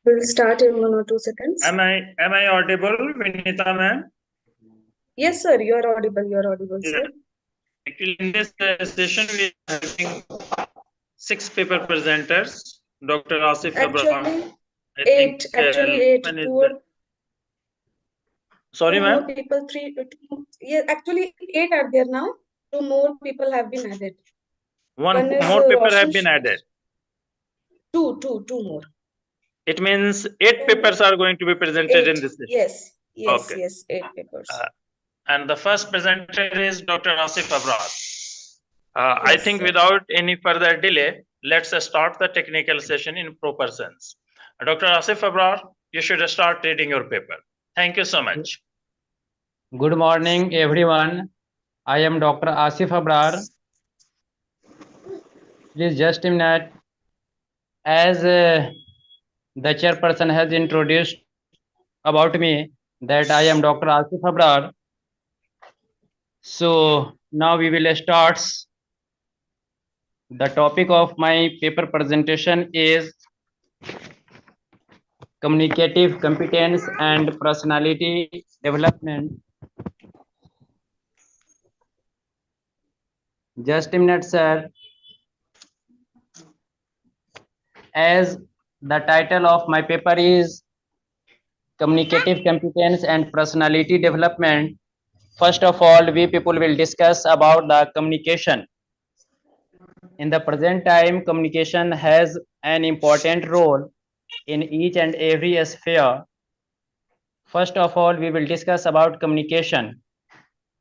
We'll start in 1 or 2 seconds. Am I audible, Vinita ma'am? Yes, sir. You are audible. You are audible, Yeah. sir. Actually, in this session, we are having 6 paper presenters. Dr. Asif Abraham. Actually, I eight. think Actually, eight. Lakshman is Two, the. Sorry, two more ma'am. people. Yeah, actually, 8 are there now. 2 more people have been added. One is more paper have Roshan. been added. Two more. It means 8 Two papers more. are going to be presented in this session. Yes. Okay. Yes. 8 papers. And the first presenter is Dr. Asif Abrar. I Yes, think sir. without any further delay, let's start the technical session in proper sense. Dr. Asif Abrar, you should start reading your paper. Thank you so much. Good morning, everyone. I am Dr. Asif Abrar. Please just a minute. As the chairperson has introduced about me that I am Dr. Asif Abrar. So now we will start. The topic of my paper presentation is communicative competence and personality development. Just a minute, sir. As the title of my paper is communicative competence and personality development, first of all, we people will discuss about the communication. In the present time, communication has an important role in each and every sphere. First of all, we will discuss about communication.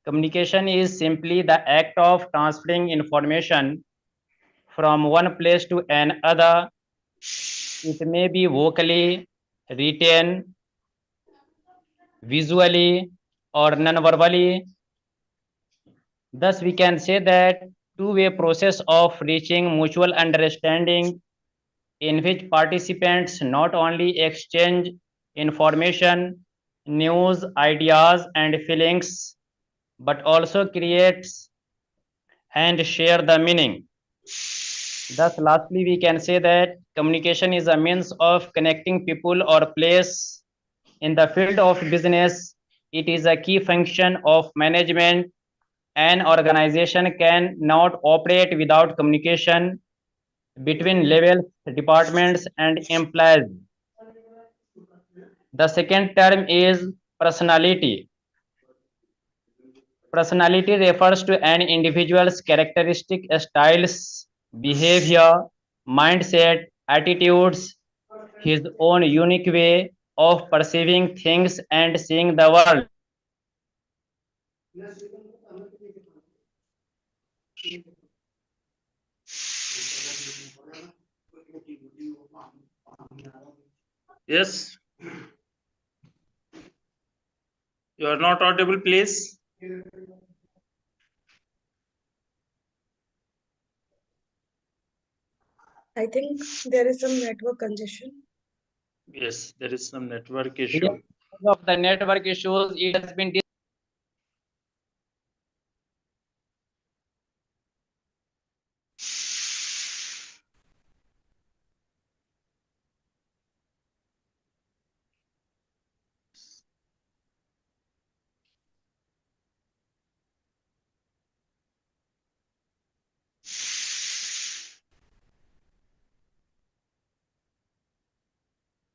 Communication is simply the act of transferring information from one place to another. It may be vocally, written, visually, or non-verbally. Thus, we can say that two-way process of reaching mutual understanding in which participants not only exchange information, news, ideas, and feelings, but also creates and share the meaning. Thus, lastly, we can say that communication is a means of connecting people or place. In the field of business, it is a key function of management. An organization can not operate without communication between levels, departments, and employees. The second term is personality. Personality refers to an individual's characteristic styles, behavior, mindset, attitudes, his own unique way of perceiving things and seeing the world. Yes. You are not audible, please. I think there is some network congestion. Yes, there is some network issue. Because of the network issues, it has been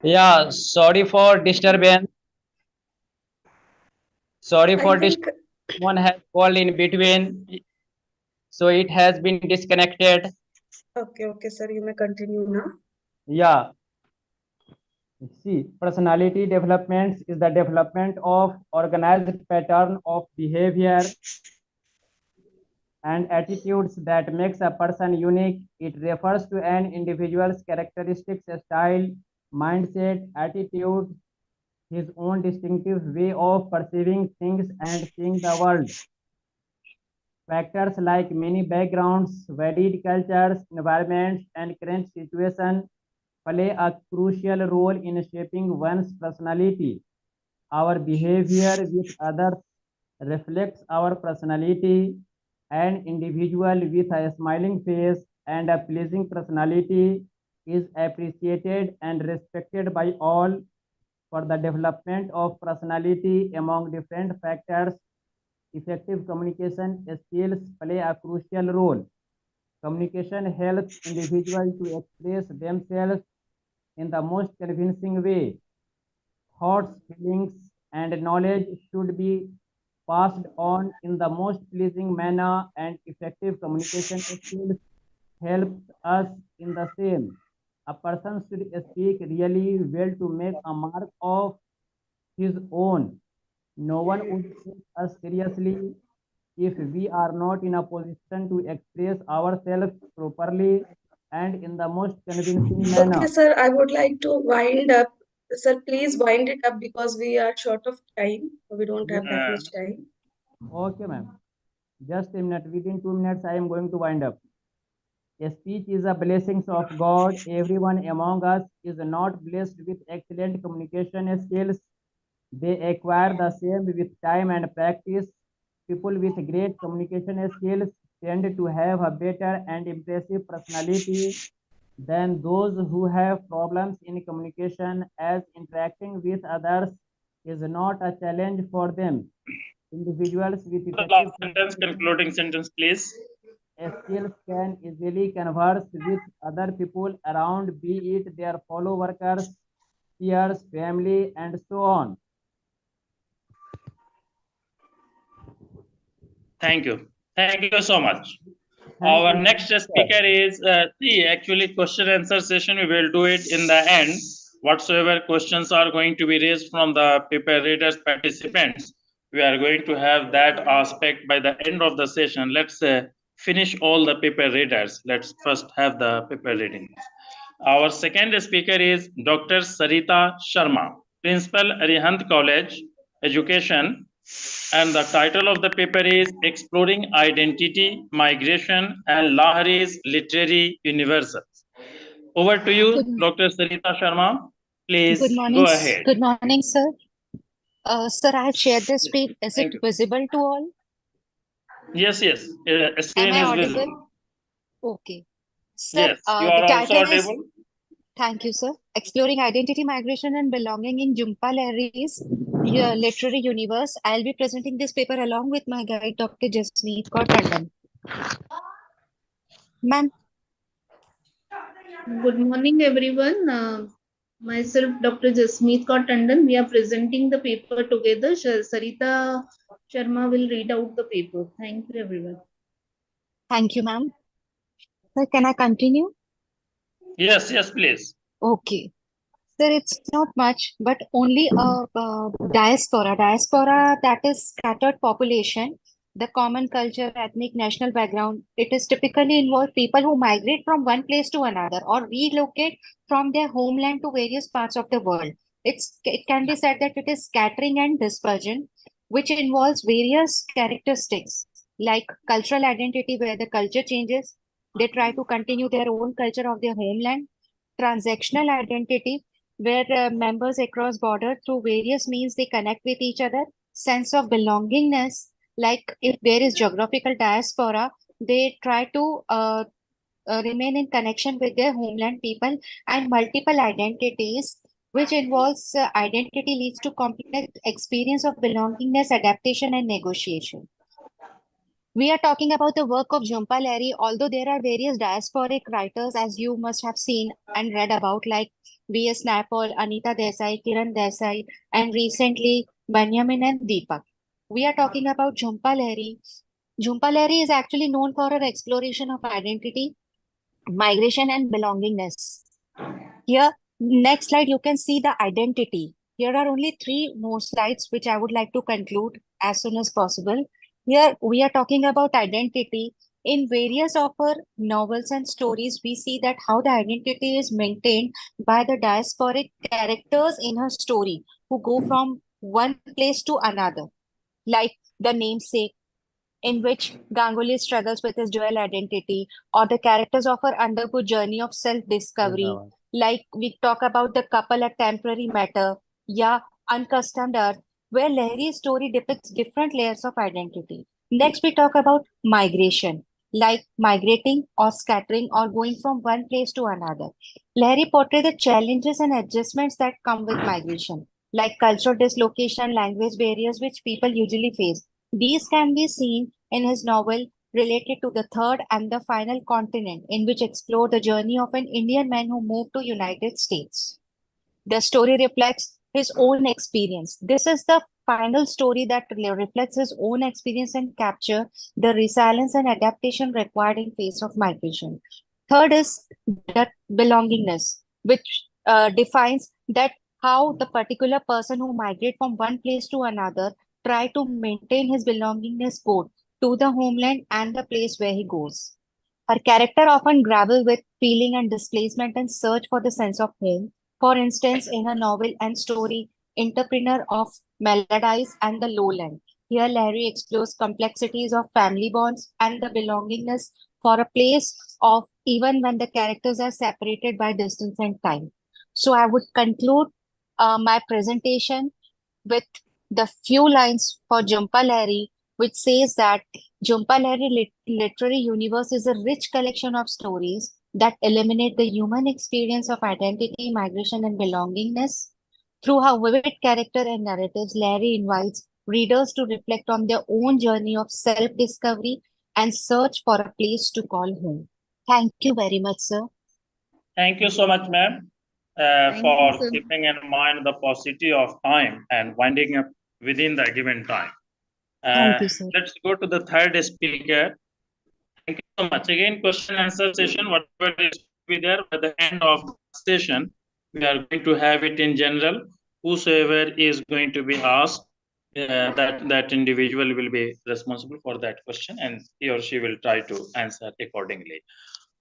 Yeah, sorry for disturbance. Sorry for disturbance. One has called in between, so it has been disconnected. Okay, sir. You may continue now. Yeah. See, personality development is the development of organized pattern of behavior and attitudes that makes a person unique. It refers to an individual's characteristics, style, mindset, attitude, his own distinctive way of perceiving things and seeing the world. Factors like many backgrounds, varied cultures, environments, and current situation play a crucial role in shaping one's personality. Our behavior with others reflects our personality. An individual with a smiling face and a pleasing personality is appreciated and respected by all for the development of personality. Among different factors, effective communication skills play a crucial role. Communication helps individuals to express themselves in the most convincing way. Thoughts, feelings, and knowledge should be passed on in the most pleasing manner, and effective communication skills helps us in the same. A person should speak really well to make a mark of his own. No one would take us seriously if we are not in a position to express ourselves properly and in the most convincing manner. Okay, sir, I would like to wind up. Sir, please wind it up because we are short of time. We don't have that much time. Okay, ma'am. Just a minute. Within 2 minutes, I am going to wind up. A speech is a blessing of God. Everyone among us is not blessed with excellent communication skills. They acquire the same with time and practice. People with great communication skills tend to have a better and impressive personality than those who have problems in communication, as interacting with others is not a challenge for them. Individuals with effective Sentence, concluding sentence, please. skills can easily converse with other people around, be it their fellow workers, peers, family, and so on. Thank you. Thank you so much. Thank Our you. next speaker is, actually question answer session, we will do it in the end. Whatsoever questions are going to be raised from the paper readers participants, we are going to have that aspect by the end of the session. Let's finish all the paper readers. Let's first have the paper reading. Our second speaker is Dr. Sarita Sharma, Principal, Arihant College, Education, and the title of the paper is Exploring Identity, Migration, and Lahari's Literary Universals. Over to you, Dr. Sarita Sharma. Please Good morning. go ahead. Good morning, sir. Sir, I have shared this screen. Is it visible to all? Yes, yes. Screen Am I is audible? visible. Okay. Sir, Yes, you the are also title is, audible. thank you, sir. Exploring Identity, Migration, and Belonging in Jhumpa Lahiri's Literary Universe. I'll be presenting this paper along with my guide, Dr. Jasmeet Kaur Tandon. Ma'am. Good morning, everyone. Myself, Dr. Jasmeet Kaur Tandon. We are presenting the paper together. Sarita Sharma will read out the paper. Thank you, everyone. Thank you, ma'am. Sir, can I continue? Yes, yes, please. Okay. Sir, it's not much, but only a diaspora. Diaspora, that is scattered population, the common culture, ethnic, national background. It is typically involve people who migrate from one place to another or relocate from their homeland to various parts of the world. It can be said that it is scattering and dispersion, which involves various characteristics like cultural identity, where the culture changes. They try to continue their own culture of their homeland. Transactional identity, where members across border through various means they connect with each other. Sense of belongingness, like if there is geographical diaspora, they try to remain in connection with their homeland people. And multiple identities, which involves identity leads to complex experience of belongingness, adaptation, and negotiation. We are talking about the work of Jhumpa Lahiri, although there are various diasporic writers, as you must have seen and read about, like V.S. Naipaul, Anita Desai, Kiran Desai, and recently Benjamin and Deepak. We are talking about Jhumpa Lahiri. Jhumpa Lahiri is actually known for her exploration of identity, migration, and belongingness. Here, next slide, you can see the identity. Here are only 3 more slides, which I would like to conclude as soon as possible. Here, we are talking about identity. In various of her novels and stories, we see that how the identity is maintained by the diasporic characters in her story who go from one place to another, like the namesake, in which Ganguly struggles with his dual identity, or the characters of her undergo journey of self-discovery. Like we talk about the couple at Temporary Matter, yeah, Uncustomed Earth, where Lahiri's story depicts different layers of identity. Next, we talk about migration. like migrating or scattering or going from one place to another. Lahiri portrays the challenges and adjustments that come with migration, like cultural dislocation, language barriers, which people usually face. These can be seen in his novel related to the third and the final continent, in which explore the journey of an Indian man who moved to United States. The story reflects his own experience. This is the final story that reflects his own experience and capture the resilience and adaptation required in face of migration. Third is that belongingness, which defines that how the particular person who migrate from one place to another try to maintain his belongingness both to the homeland and the place where he goes. Her character often grapple with feeling and displacement and search for the sense of home. For instance, in her novel and story, Entrepreneur of Melodies and the Lowland, here Larry explores complexities of family bonds and the belongingness for a place of even when the characters are separated by distance and time. So I would conclude my presentation with the few lines for Jhumpa Lahiri, which says that Jhumpa Lahiri literary universe is a rich collection of stories that illuminate the human experience of identity, migration, and belongingness. Through her vivid character and narratives, Lahiri invites readers to reflect on their own journey of self-discovery and search for a place to call home. Thank you very much, sir. Thank you so much, ma'am, Thank for you, sir. keeping in mind the paucity of time and winding up within the given time. Thank you, sir. Let's go to the third speaker. Thank you so much. Again, question and answer session, whatever is to be there at the end of the session, we are going to have it in general. Whosoever is going to be asked, that individual will be responsible for that question and he or she will try to answer accordingly.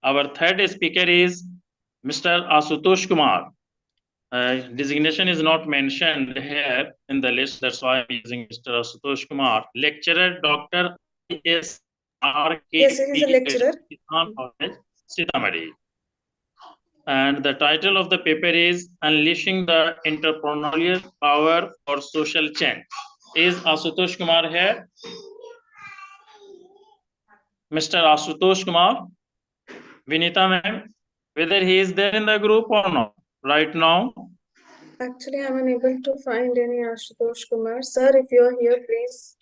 Our third speaker is Mr. Asutosh Kumar. Designation is not mentioned here in the list, that's why I'm using Mr. Asutosh Kumar. Lecturer, Dr. S. R. K. Yes, he is a lecturer. College, Sitamarhi. And the title of the paper is Unleashing the Entrepreneurial Power for Social Change. Is Asutosh Kumar here? Mr. Asutosh Kumar? Vinita ma'am, whether he is there in the group or not right now? Actually, I'm unable to find any Ashutosh Kumar. Sir, if you are here, please.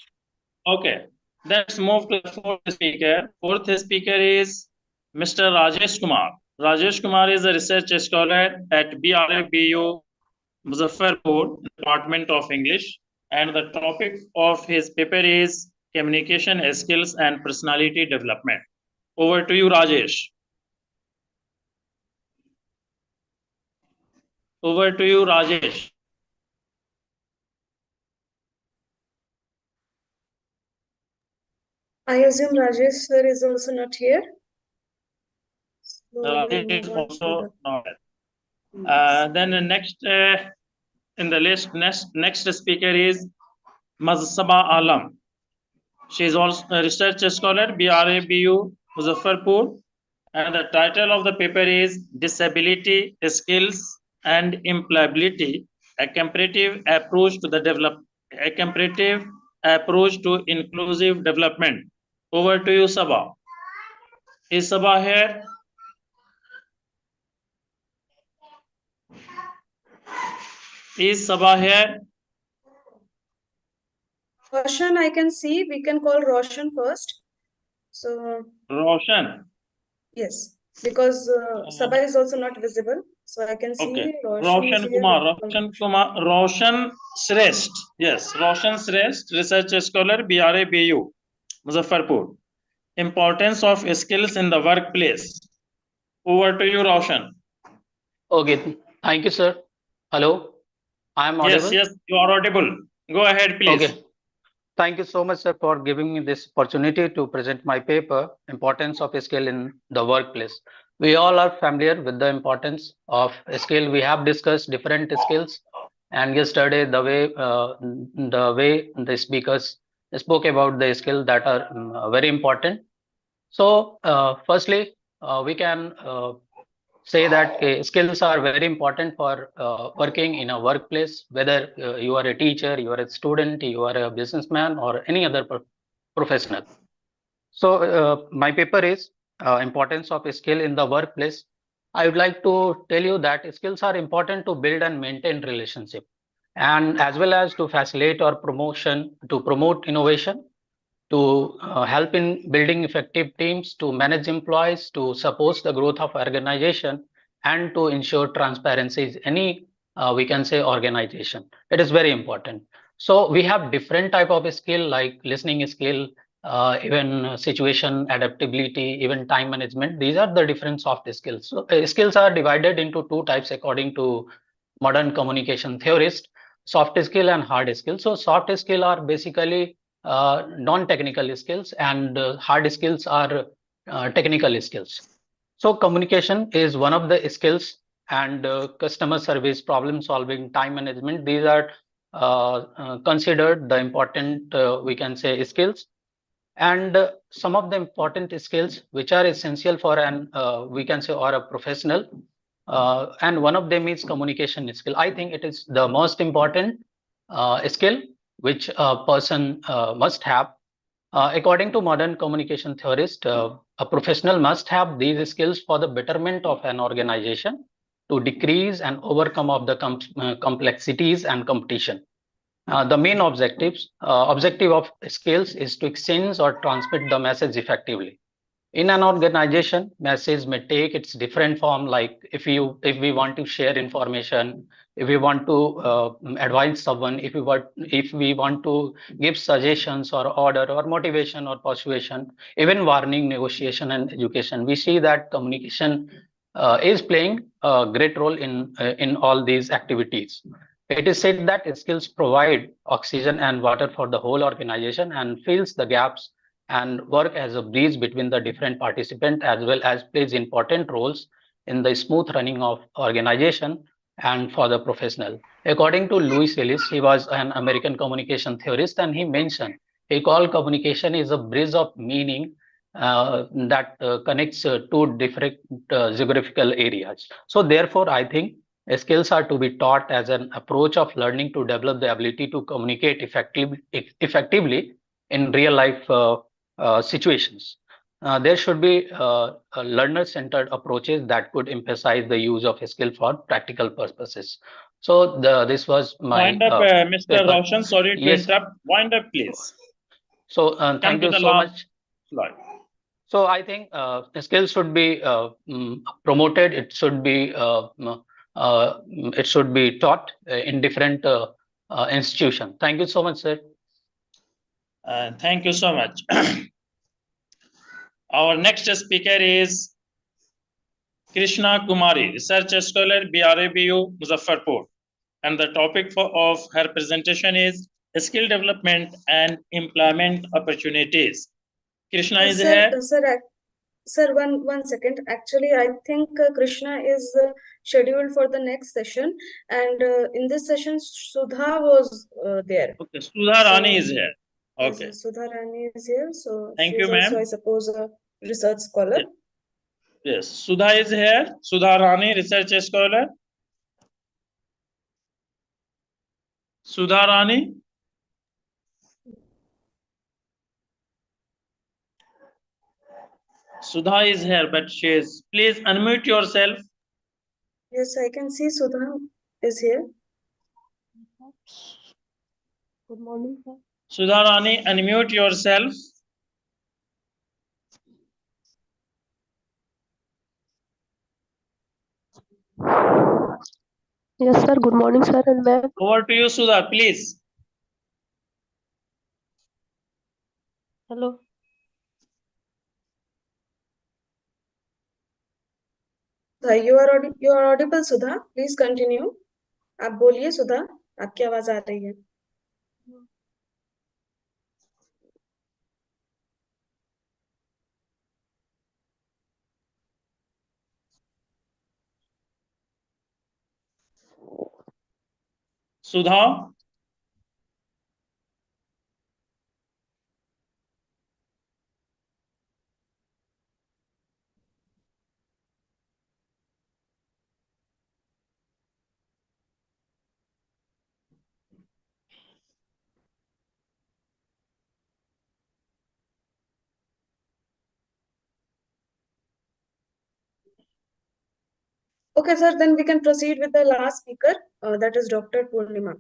Okay, let's move to the fourth speaker. Fourth speaker is Mr. Rajesh Kumar. Rajesh Kumar is a research scholar at BRFBU Muzaffarpur, Department of English, and the topic of his paper is Communication Skills and Personality Development. Over to you, Rajesh. Over to you, Rajesh. I assume Rajesh sir is also not here. So we'll Rajesh is move on to also not. the Then the next in the list, next speaker is Mazsaba Alam. She is also a research scholar, BRABU Muzaffarpur, and the title of the paper is Disability, Skills, and Employability: A Comparative Approach to Inclusive Development. Over to you, Sabah. Is Sabah here? Is Sabah here? Roshan, I can see. We can call Roshan first. So, Roshan. yes, because Sabah is also not visible. So I can see Okay. Roshan is Roshan here. Kumar, Roshan Shrestha. Yes, Roshan Shrestha, research scholar, BRABU, Muzaffarpur. Importance of skills in the workplace. Over to you, Roshan. Okay, thank you, sir. Hello, I am audible. Yes, you are audible. Go ahead, please. Okay. Thank you so much, sir, for giving me this opportunity to present my paper, Importance of Skill in the Workplace. We all are familiar with the importance of skill. We have discussed different skills, and yesterday the way the speakers spoke about the skill that are very important. So, firstly, we can say that skills are very important for working in a workplace, whether you are a teacher, you are a student, you are a businessman, or any other professional. So my paper is importance of skill in the workplace. I would like to tell you that skills are important to build and maintain relationship, and as well as to facilitate or promotion, to promote innovation, to help in building effective teams, to manage employees, to support the growth of organization, and to ensure transparency is any we can say organization. It is very important. So we have different type of skill like listening skill, even situation adaptability, even time management. These are the different soft skills. So skills are divided into two types according to modern communication theorist: soft skill and hard skill. So soft skill are basically non-technical skills, and hard skills are technical skills. So communication is one of the skills, and customer service, problem solving, time management, these are considered the important we can say skills. And some of the important skills which are essential for an we can say or a professional, and one of them is communication skill. I think it is the most important skill which a person must have. According to modern communication theorist, a professional must have these skills for the betterment of an organization, to decrease and overcome of the complexities and competition. The main objective of skills is to exchange or transmit the message effectively. In an organization, message may take its different form, like if we want to share information, if we want to advise someone, if we want to give suggestions or order or motivation or persuasion, even warning, negotiation and education. We see that communication is playing a great role in all these activities. It is said that skills provide oxygen and water for the whole organization and fills the gaps and work as a bridge between the different participants, as well as plays important roles in the smooth running of organization and for the professional. According to Louis Ellis, he was an American communication theorist, and he mentioned he called communication is a bridge of meaning that connects two different geographical areas. So therefore, I think skills are to be taught as an approach of learning to develop the ability to communicate effectively in real life situations. There should be learner-centered approaches that could emphasize the use of skill for practical purposes. So this was my Wind up, Mr. paper. Roshan. Sorry to Yes. interrupt. Wind up, please. So Come thank to you the so last much. slide. So I think skills should be promoted. It should be taught in different institutions. Thank you so much, sir. Thank you so much. Our next speaker is Krishna Kumari, Research Scholar, BRABU, Muzaffarpur. And the topic of her presentation is skill development and employment opportunities. Krishna is here. Sir, one second. Actually, I think Krishna is scheduled for the next session, and in this session, Sudha was there. Okay, Sudha Rani is here. Okay. Yes, Sudha Rani is here, so Thank she you, is ma'am. also, I suppose, a research scholar. Yes, Sudha is here. Sudha Rani, Research Scholar. Sudha Rani. Sudha is here, but she is. Please unmute yourself. Yes, I can see Sudha is here. Good morning, sir. Sudha Rani, unmute yourself. Yes, sir. Good morning, sir and ma'am. Over to you, Sudha, please. Hello. You are audible, Sudha. Please continue. आप बोलिए सुधा, आपकी आवाज आ रही है. Sudha. Okay, sir, then we can proceed with the last speaker, that is Dr. Purnima.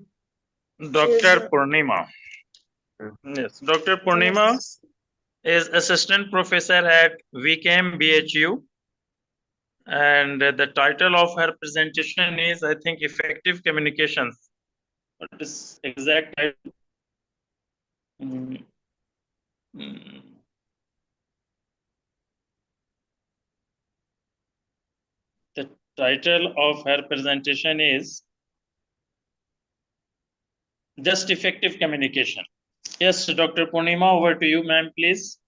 Dr. Purnima. Yes, Dr. Purnima Yes. is assistant professor at VKM BHU. And the title of her presentation is, I think, Effective Communications. What is exact title? Mm, mm. The title of her presentation is Just Effective Communication. Yes, Dr. Purnima, over to you, ma'am, please.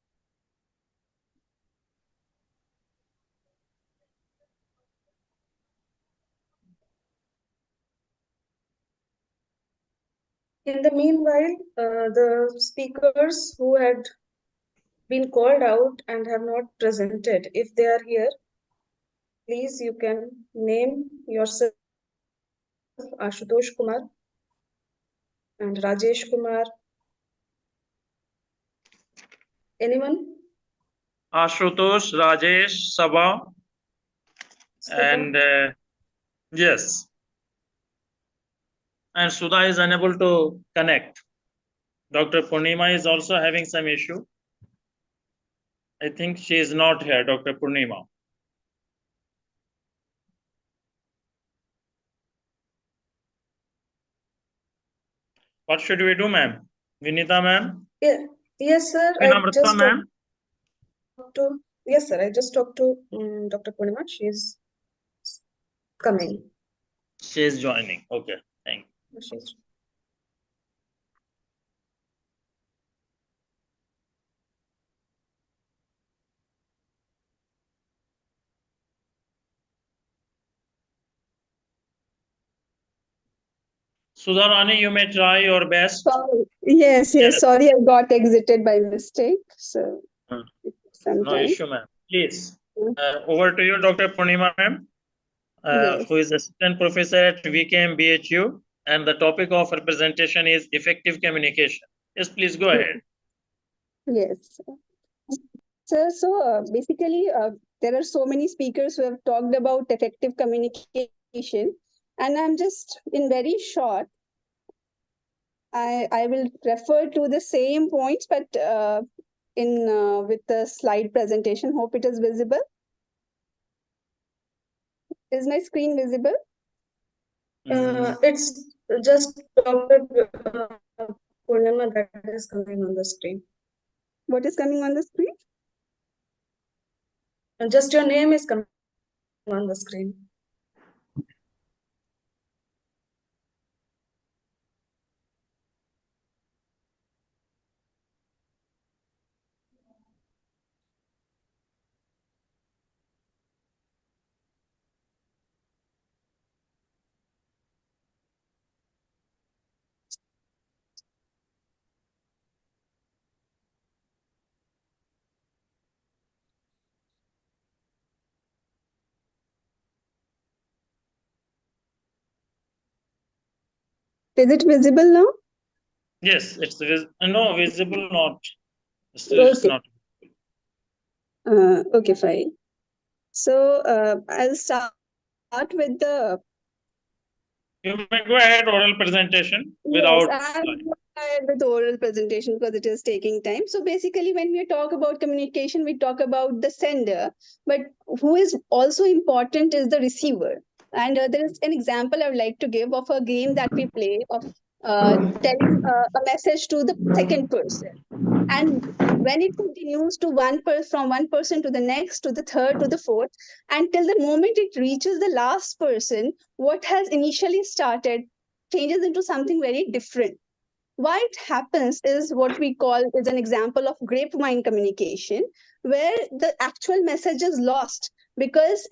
In the meanwhile, the speakers who had been called out and have not presented, if they are here, please you can name yourself. Ashutosh Kumar and Rajesh Kumar. Anyone? Ashutosh, Rajesh, Sabha, and yes. And Sudha is unable to connect. Dr. Purnima is also having some issue. I think she is not here, Dr. Purnima. What should we do, ma'am? Vinita, ma'am? Yeah. Yes, sir. Vinamrata, ma'am? Yes, sir. I just talked to Dr. Purnima. She is coming. She is joining. Okay, thank you. She's Sudha Rani, you may try your best. Yes, Yes. sorry, I got exited by mistake. So, Hmm. some No time. issue, ma'am. Please. Hmm. Over to you, Dr. Purnima, ma'am, Yes. who is assistant professor at VKM BHU, and the topic of her presentation is effective communication. Yes, please go ahead. Yes. So basically, there are so many speakers who have talked about effective communication, and I'm just in very short. I will refer to the same points, but in with the slide presentation. Hope it is visible. Is my screen visible? it's just Dr. Purnima that is coming on the screen. What is coming on the screen? Just your name is coming on the screen. Is it visible now? Yes, it's no visible, not. Still, it's Okay. not. Okay, fine. So I'll start with the. You may go ahead, oral presentation without. Yes, I'm going ahead with the oral presentation because it is taking time. So basically, when we talk about communication, we talk about the sender, but who is also important is the receiver. And there is an example I would like to give of a game that we play of telling a message to the second person. And when it continues to from one person to the next, to the third, to the fourth, until the moment it reaches the last person, what has initially started changes into something very different. Why it happens is what we call is an example of grapevine communication, where the actual message is lost because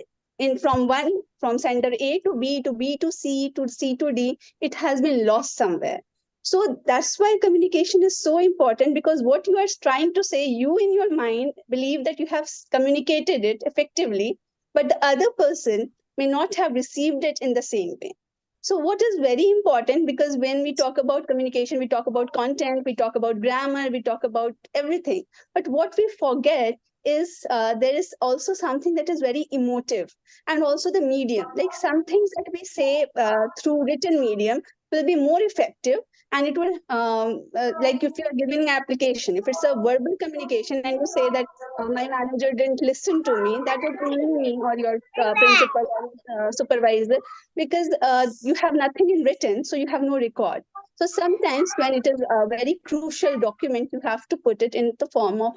from sender A to B to B to C to C to D, it has been lost somewhere. So that's why communication is so important, because what you are trying to say, you in your mind believe that you have communicated it effectively, but the other person may not have received it in the same way. So what is very important, because when we talk about communication, we talk about content, we talk about grammar, we talk about everything. But what we forget is there is also something that is very emotive, and also the medium. Like some things that we say through written medium will be more effective, and it will like if you're giving an application, if it's a verbal communication and you say that my manager didn't listen to me, that would ruin me or your principal or supervisor, because you have nothing in written, so you have no record. So sometimes when it is a very crucial document, you have to put it in the form of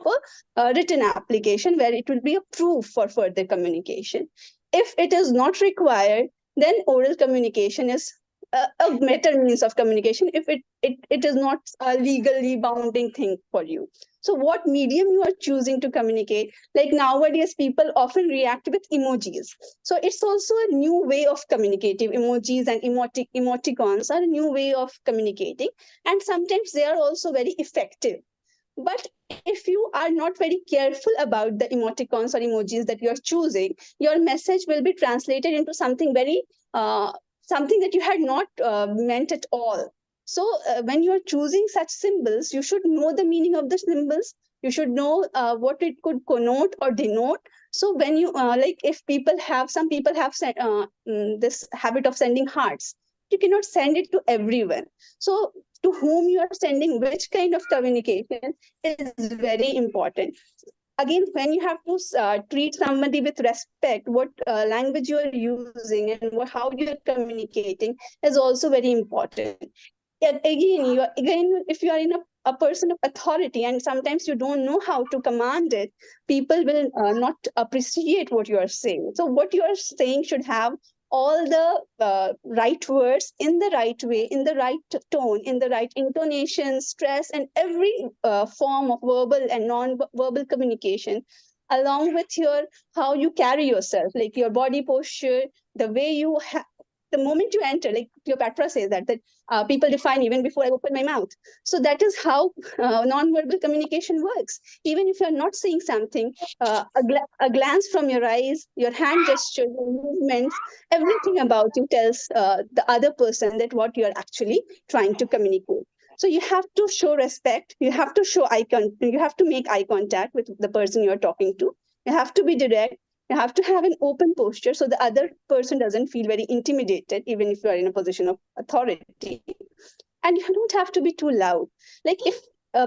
a written application where it will be a proof for further communication. If it is not required, then oral communication is a better means of communication if it is not a legally bounding thing for you. So what medium you are choosing to communicate, like nowadays people often react with emojis. So it's also a new way of communicating. Emojis and emoticons are a new way of communicating, and sometimes they are also very effective. But if you are not very careful about the emoticons or emojis that you are choosing, your message will be translated into something very something that you had not meant at all. So when you are choosing such symbols, you should know the meaning of the symbols. You should know what it could connote or denote. So when you like, if people have, some people have this habit of sending hearts, you cannot send it to everyone. So to whom you are sending which kind of communication is very important. Again, when you have to treat somebody with respect, what language you are using and how you are communicating is also very important. And again, if you are in a person of authority and sometimes you don't know how to command it, people will not appreciate what you are saying. So what you are saying should have all the right words in the right way, in the right tone, in the right intonation, stress, and every form of verbal and non-verbal communication, along with your how you carry yourself, like your body posture, the way you the moment you enter, like Cleopatra says that people define even before I open my mouth. So that is how non-verbal communication works. Even if you're not saying something, a glance from your eyes, your hand gestures, your movements, everything about you tells the other person that what you're actually trying to communicate. So you have to show respect. You have to show you have to make eye contact with the person you're talking to. You have to be direct. You have to have an open posture so the other person doesn't feel very intimidated, even if you are in a position of authority. And you don't have to be too loud. Like if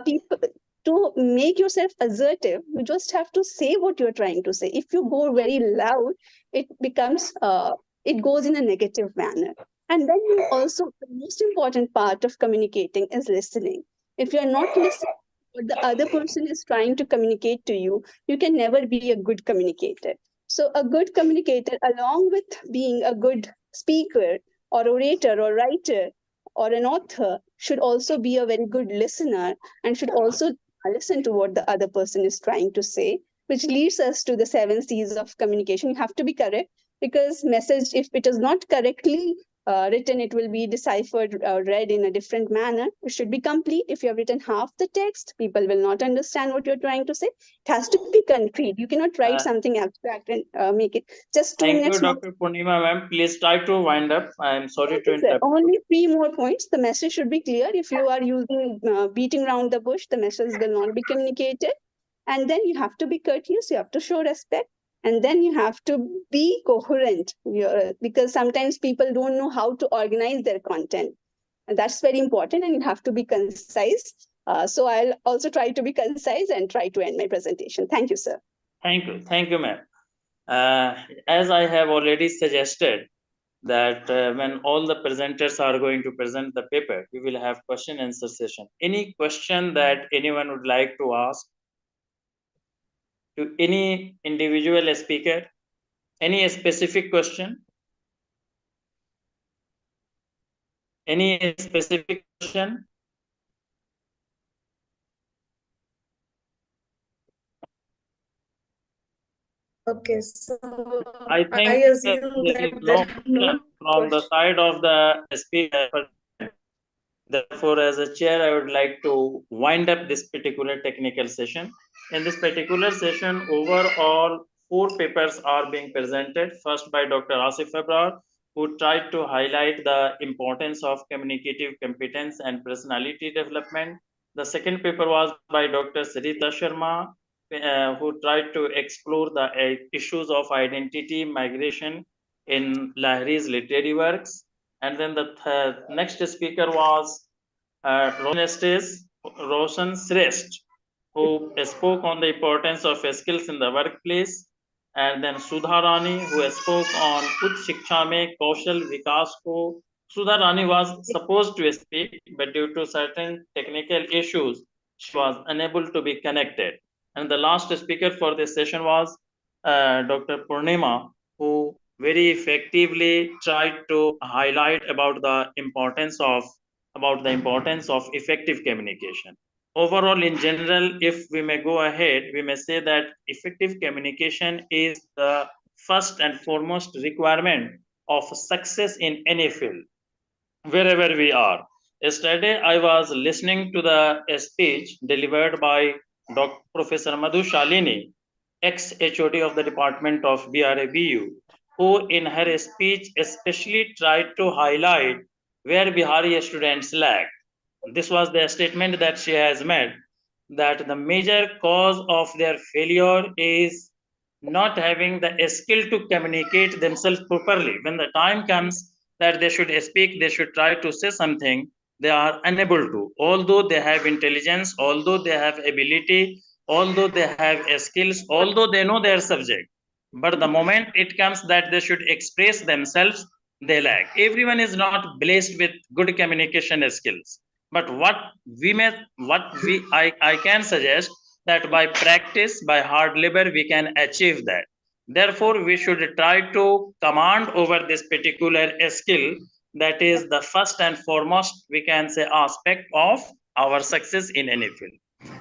people, to make yourself assertive, you just have to say what you're trying to say. If you go very loud, it becomes, it goes in a negative manner. And then you also, the most important part of communicating is listening. If you're not listening, what the other person is trying to communicate to you can never be a good communicator. So a good communicator, along with being a good speaker or orator or writer or an author, should also be a very good listener and should also listen to what the other person is trying to say, which leads us to the 7 C's of communication. You have to be correct, because message, if it is not correctly written, it will be deciphered or read in a different manner. It should be complete. If you have written half the text, people will not understand what you're trying to say. It has to be concrete. You cannot write something abstract and make it just 2 minutes. Thank you, Dr. Purnima ma'am. Please try to wind up. I am sorry to interrupt. Only 3 more points. The message should be clear. If you are using beating around the bush, the message will not be communicated. And then you have to be courteous. You have to show respect. And then you have to be coherent, because sometimes people don't know how to organize their content. And that's very important. And you have to be concise. So I'll also try to be concise and try to end my presentation. Thank you, sir. Thank you, ma'am. As I have already suggested, that when all the presenters are going to present the paper, we will have question answer session. Any question that anyone would like to ask to any individual speaker? Any specific question? Any specific question? Okay, so I think I assume there is that no there are no from the side of the speaker. Therefore, as a chair, I would like to wind up this particular technical session. In this particular session, overall 4 papers are being presented. First by Dr. Asif Febrar, who tried to highlight the importance of communicative competence and personality development. The second paper was by Dr. Sarita Sharma, who tried to explore the issues of identity, migration in Lahiri's literary works. And then the next speaker was Roshan Shrestha, who spoke on the importance of skills in the workplace. And then Sudha Rani, who spoke on Uch Shiksha Mein Kaushal Vikas Ko. Sudha Rani was supposed to speak, but due to certain technical issues, she was unable to be connected. And the last speaker for this session was Dr. Purnima, who very effectively tried to highlight about the importance of effective communication. Overall, in general, if we may go ahead, we may say that effective communication is the first and foremost requirement of success in any field, wherever we are. Yesterday, I was listening to the speech delivered by Dr. Professor Madhu Shalini, ex-HOD of the Department of BRABU, who in her speech especially tried to highlight where Bihari students lack. This was the statement that she has made, that the major cause of their failure is not having the skill to communicate themselves properly. When the time comes that they should speak, they should try to say something, they are unable to. Although they have intelligence, although they have ability, although they have skills, although they know their subject, but the moment it comes that they should express themselves, they lack. Everyone is not blessed with good communication skills, but I can suggest that by practice, by hard labor, we can achieve that. Therefore, we should try to command over this particular skill. That is the first and foremost, we can say, aspect of our success in any field.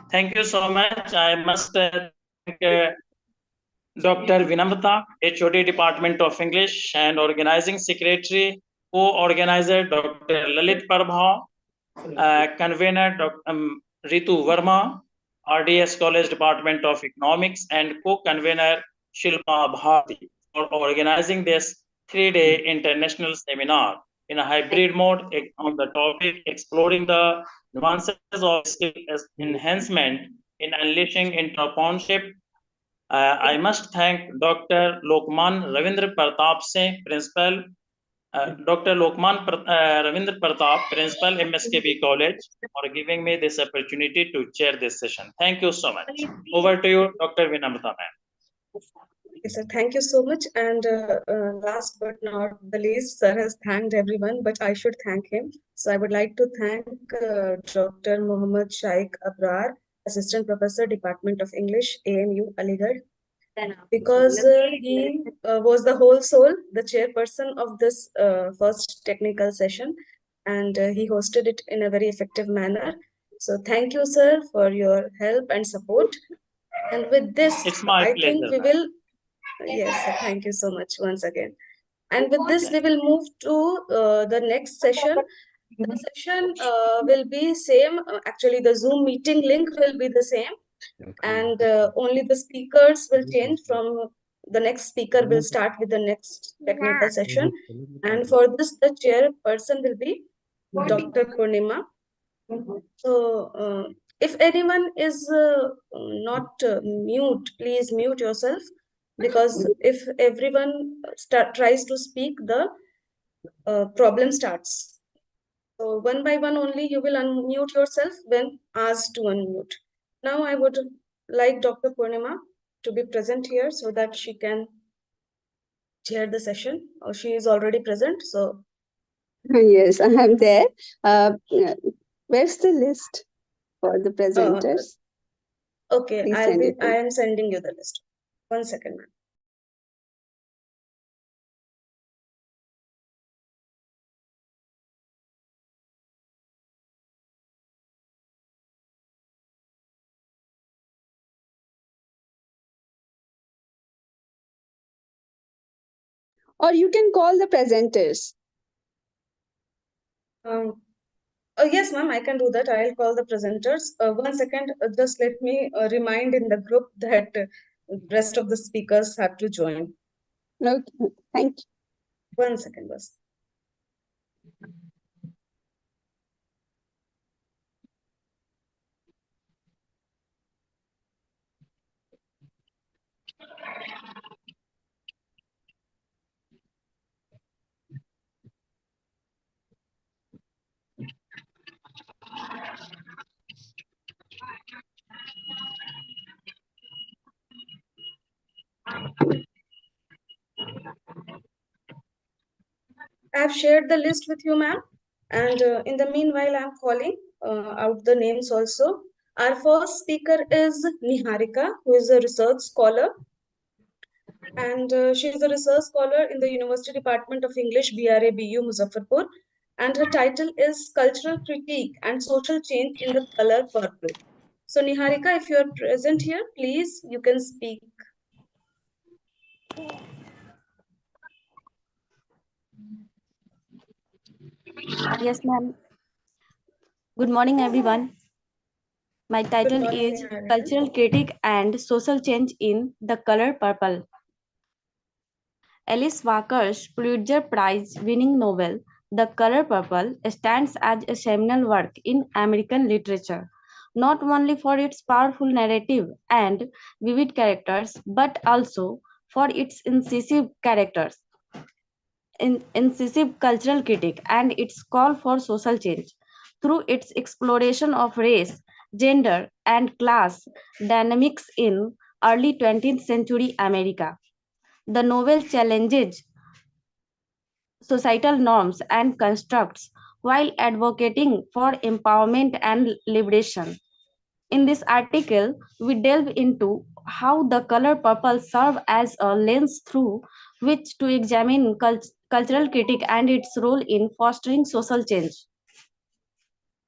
Thank you so much. I must thank Dr. Vinamrata, HOD Department of English, and Organizing Secretary, co-organizer Dr. Lalit Prabha, convener Dr. Ritu Verma, RDS College Department of Economics, and co-convener Shilpa Bharti for organizing this 3-day international seminar in a hybrid mode on the topic exploring the nuances of skill enhancement in unleashing entrepreneurship. I must thank Dr. Lokman Ravindra Pratap Singh, Principal, Dr. Lokman Ravindra Pratap, Principal, MSKB College, for giving me this opportunity to chair this session. Thank you so much. Over to you, Dr. Vinamrata, ma'am. Yes, sir. Thank you so much. And last but not the least, sir has thanked everyone, but I should thank him. So I would like to thank Dr. Mohammad Shaikh Abrar, Assistant Professor, Department of English, AMU, Aligarh, because he was the whole soul, the chairperson of this first technical session, and he hosted it in a very effective manner. So thank you, sir, for your help and support. And with this, It's my I pleasure, think we ma'am. will. Yes, sir, thank you so much once again. And with this, we will move to the next session. The session will be same. Actually, the Zoom meeting link will be the same, and only the speakers will change. From the next speaker will start with the next technical session. And for this, the chairperson will be Dr. Purnima. So, if anyone is not mute, please mute yourself, because if everyone tries to speak, the problem starts. So one by one only you will unmute yourself when asked to unmute. Now I would like Dr. Purnima to be present here so that she can chair the session. Or she is already present, so Yes, I am there. Where's the list for the presenters? okay, Please send it I in. am sending you the list. 1 second, ma'am. Or you can call the presenters. Yes, ma'am, I can do that. I'll call the presenters. 1 second, just let me remind in the group that rest of the speakers have to join. Okay, thank you. 1 second, bas. have shared the list with you, ma'am. And in the meanwhile, I'm calling out the names also. Our first speaker is Niharika, who is a research scholar. And she is a research scholar in the University Department of English, BRABU, Muzaffarpur. And her title is Cultural Critique and Social Change in the Color Purple. So, Niharika, if you are present here, please, you can speak. Yes, ma'am. Good morning, everyone. My title morning, is Niharika. Cultural Critic and Social Change in The Color Purple. Alice Walker's Pulitzer Prize-winning novel, The Color Purple, stands as a seminal work in American literature, not only for its powerful narrative and vivid characters, but also for its incisive cultural critique and its call for social change. Through its exploration of race, gender, and class dynamics in early 20th century America, the novel challenges societal norms and constructs while advocating for empowerment and liberation. In this article, we delve into how the color purple serves as a lens through which to examine cultural critique and its role in fostering social change.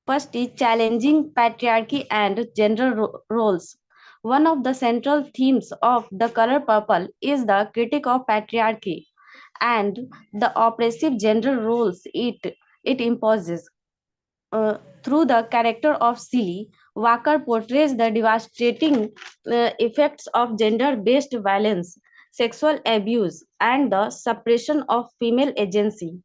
First is challenging patriarchy and gender roles. One of the central themes of The Color Purple is the critique of patriarchy and the oppressive gender roles it imposes. Through the character of Silly, Walker portrays the devastating effects of gender based violence, sexual abuse, and the suppression of female agency.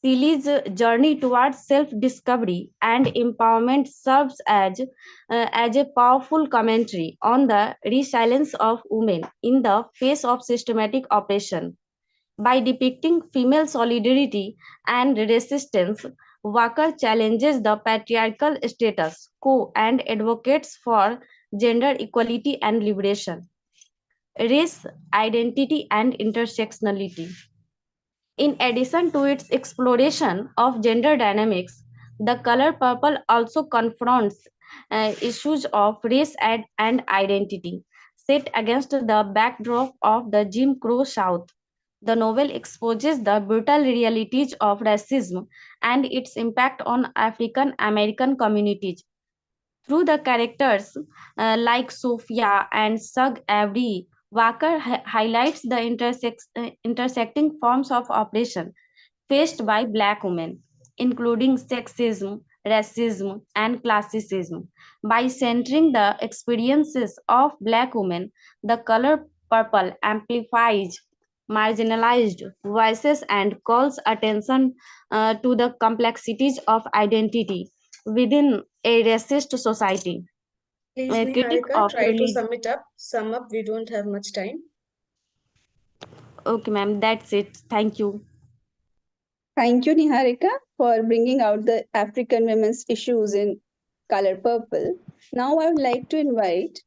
Silly's journey towards self discovery and empowerment serves as a powerful commentary on the resilience of women in the face of systematic oppression. By depicting female solidarity and resistance, Walker challenges the patriarchal status quo and advocates for gender equality and liberation, race, identity, and intersectionality. In addition to its exploration of gender dynamics, The Color Purple also confronts issues of race and identity. Set against the backdrop of the Jim Crow South, the novel exposes the brutal realities of racism and its impact on African American communities. Through the characters like Sophia and Sug Avery, Walker highlights the intersecting forms of oppression faced by Black women, including sexism, racism, and classism. By centering the experiences of Black women, The Color Purple amplifies marginalized voices and calls attention to the complexities of identity within a racist society. Please, A critic Niharika, of try to religion. sum up. We don't have much time. Okay, ma'am, that's it. Thank you. Thank you, Niharika, for bringing out the African women's issues in Color Purple. Now I would like to invite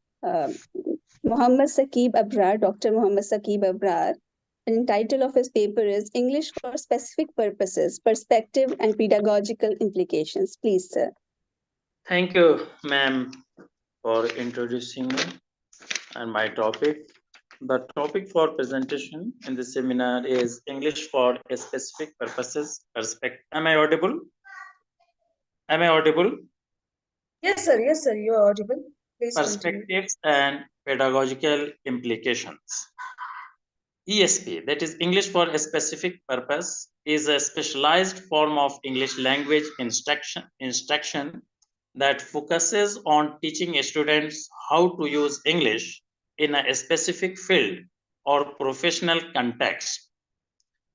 Muhammad Saqib Abrar, Dr. Muhammad Saqib Abrar. And the title of his paper is English for Specific Purposes, Perspective and Pedagogical Implications. Please, sir. Thank you, ma'am, for introducing me and my topic. The topic for presentation in the seminar is English for Specific Purposes, Perspective. Am I audible? Am I audible? Yes, sir. Yes, sir. You are audible. Please continue. Perspectives and Pedagogical Implications. ESP, that is English for a Specific Purpose, is a specialized form of English language instruction that focuses on teaching students how to use English in a specific field or professional context.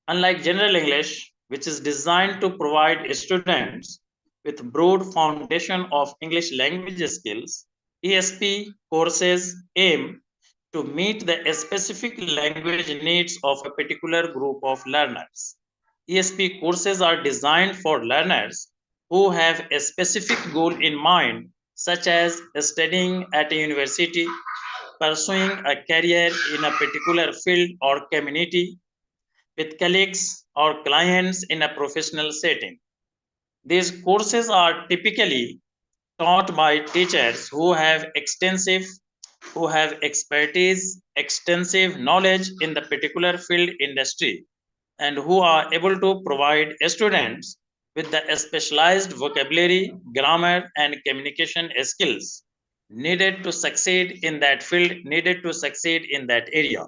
Unlike general English, which is designed to provide students with broad foundation of English language skills, ESP courses aim to meet the specific language needs of a particular group of learners. ESP courses are designed for learners who have a specific goal in mind, such as studying at a university, pursuing a career in a particular field or community, with colleagues, or clients in a professional setting. These courses are typically taught by teachers who have expertise, extensive knowledge in the particular field industry, and who are able to provide students with the specialized vocabulary, grammar, and communication skills needed to succeed in that field, needed to succeed in that area.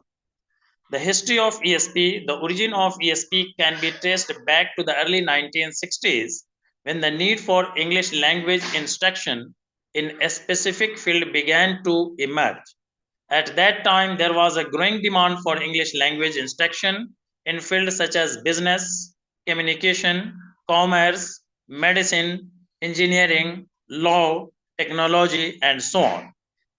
The history of ESP, the origin of ESP can be traced back to the early 1960s when the need for English language instruction in a specific field began to emerge. At that time, there was a growing demand for English language instruction in fields such as business, communication, commerce, medicine, engineering, law, technology, and so on.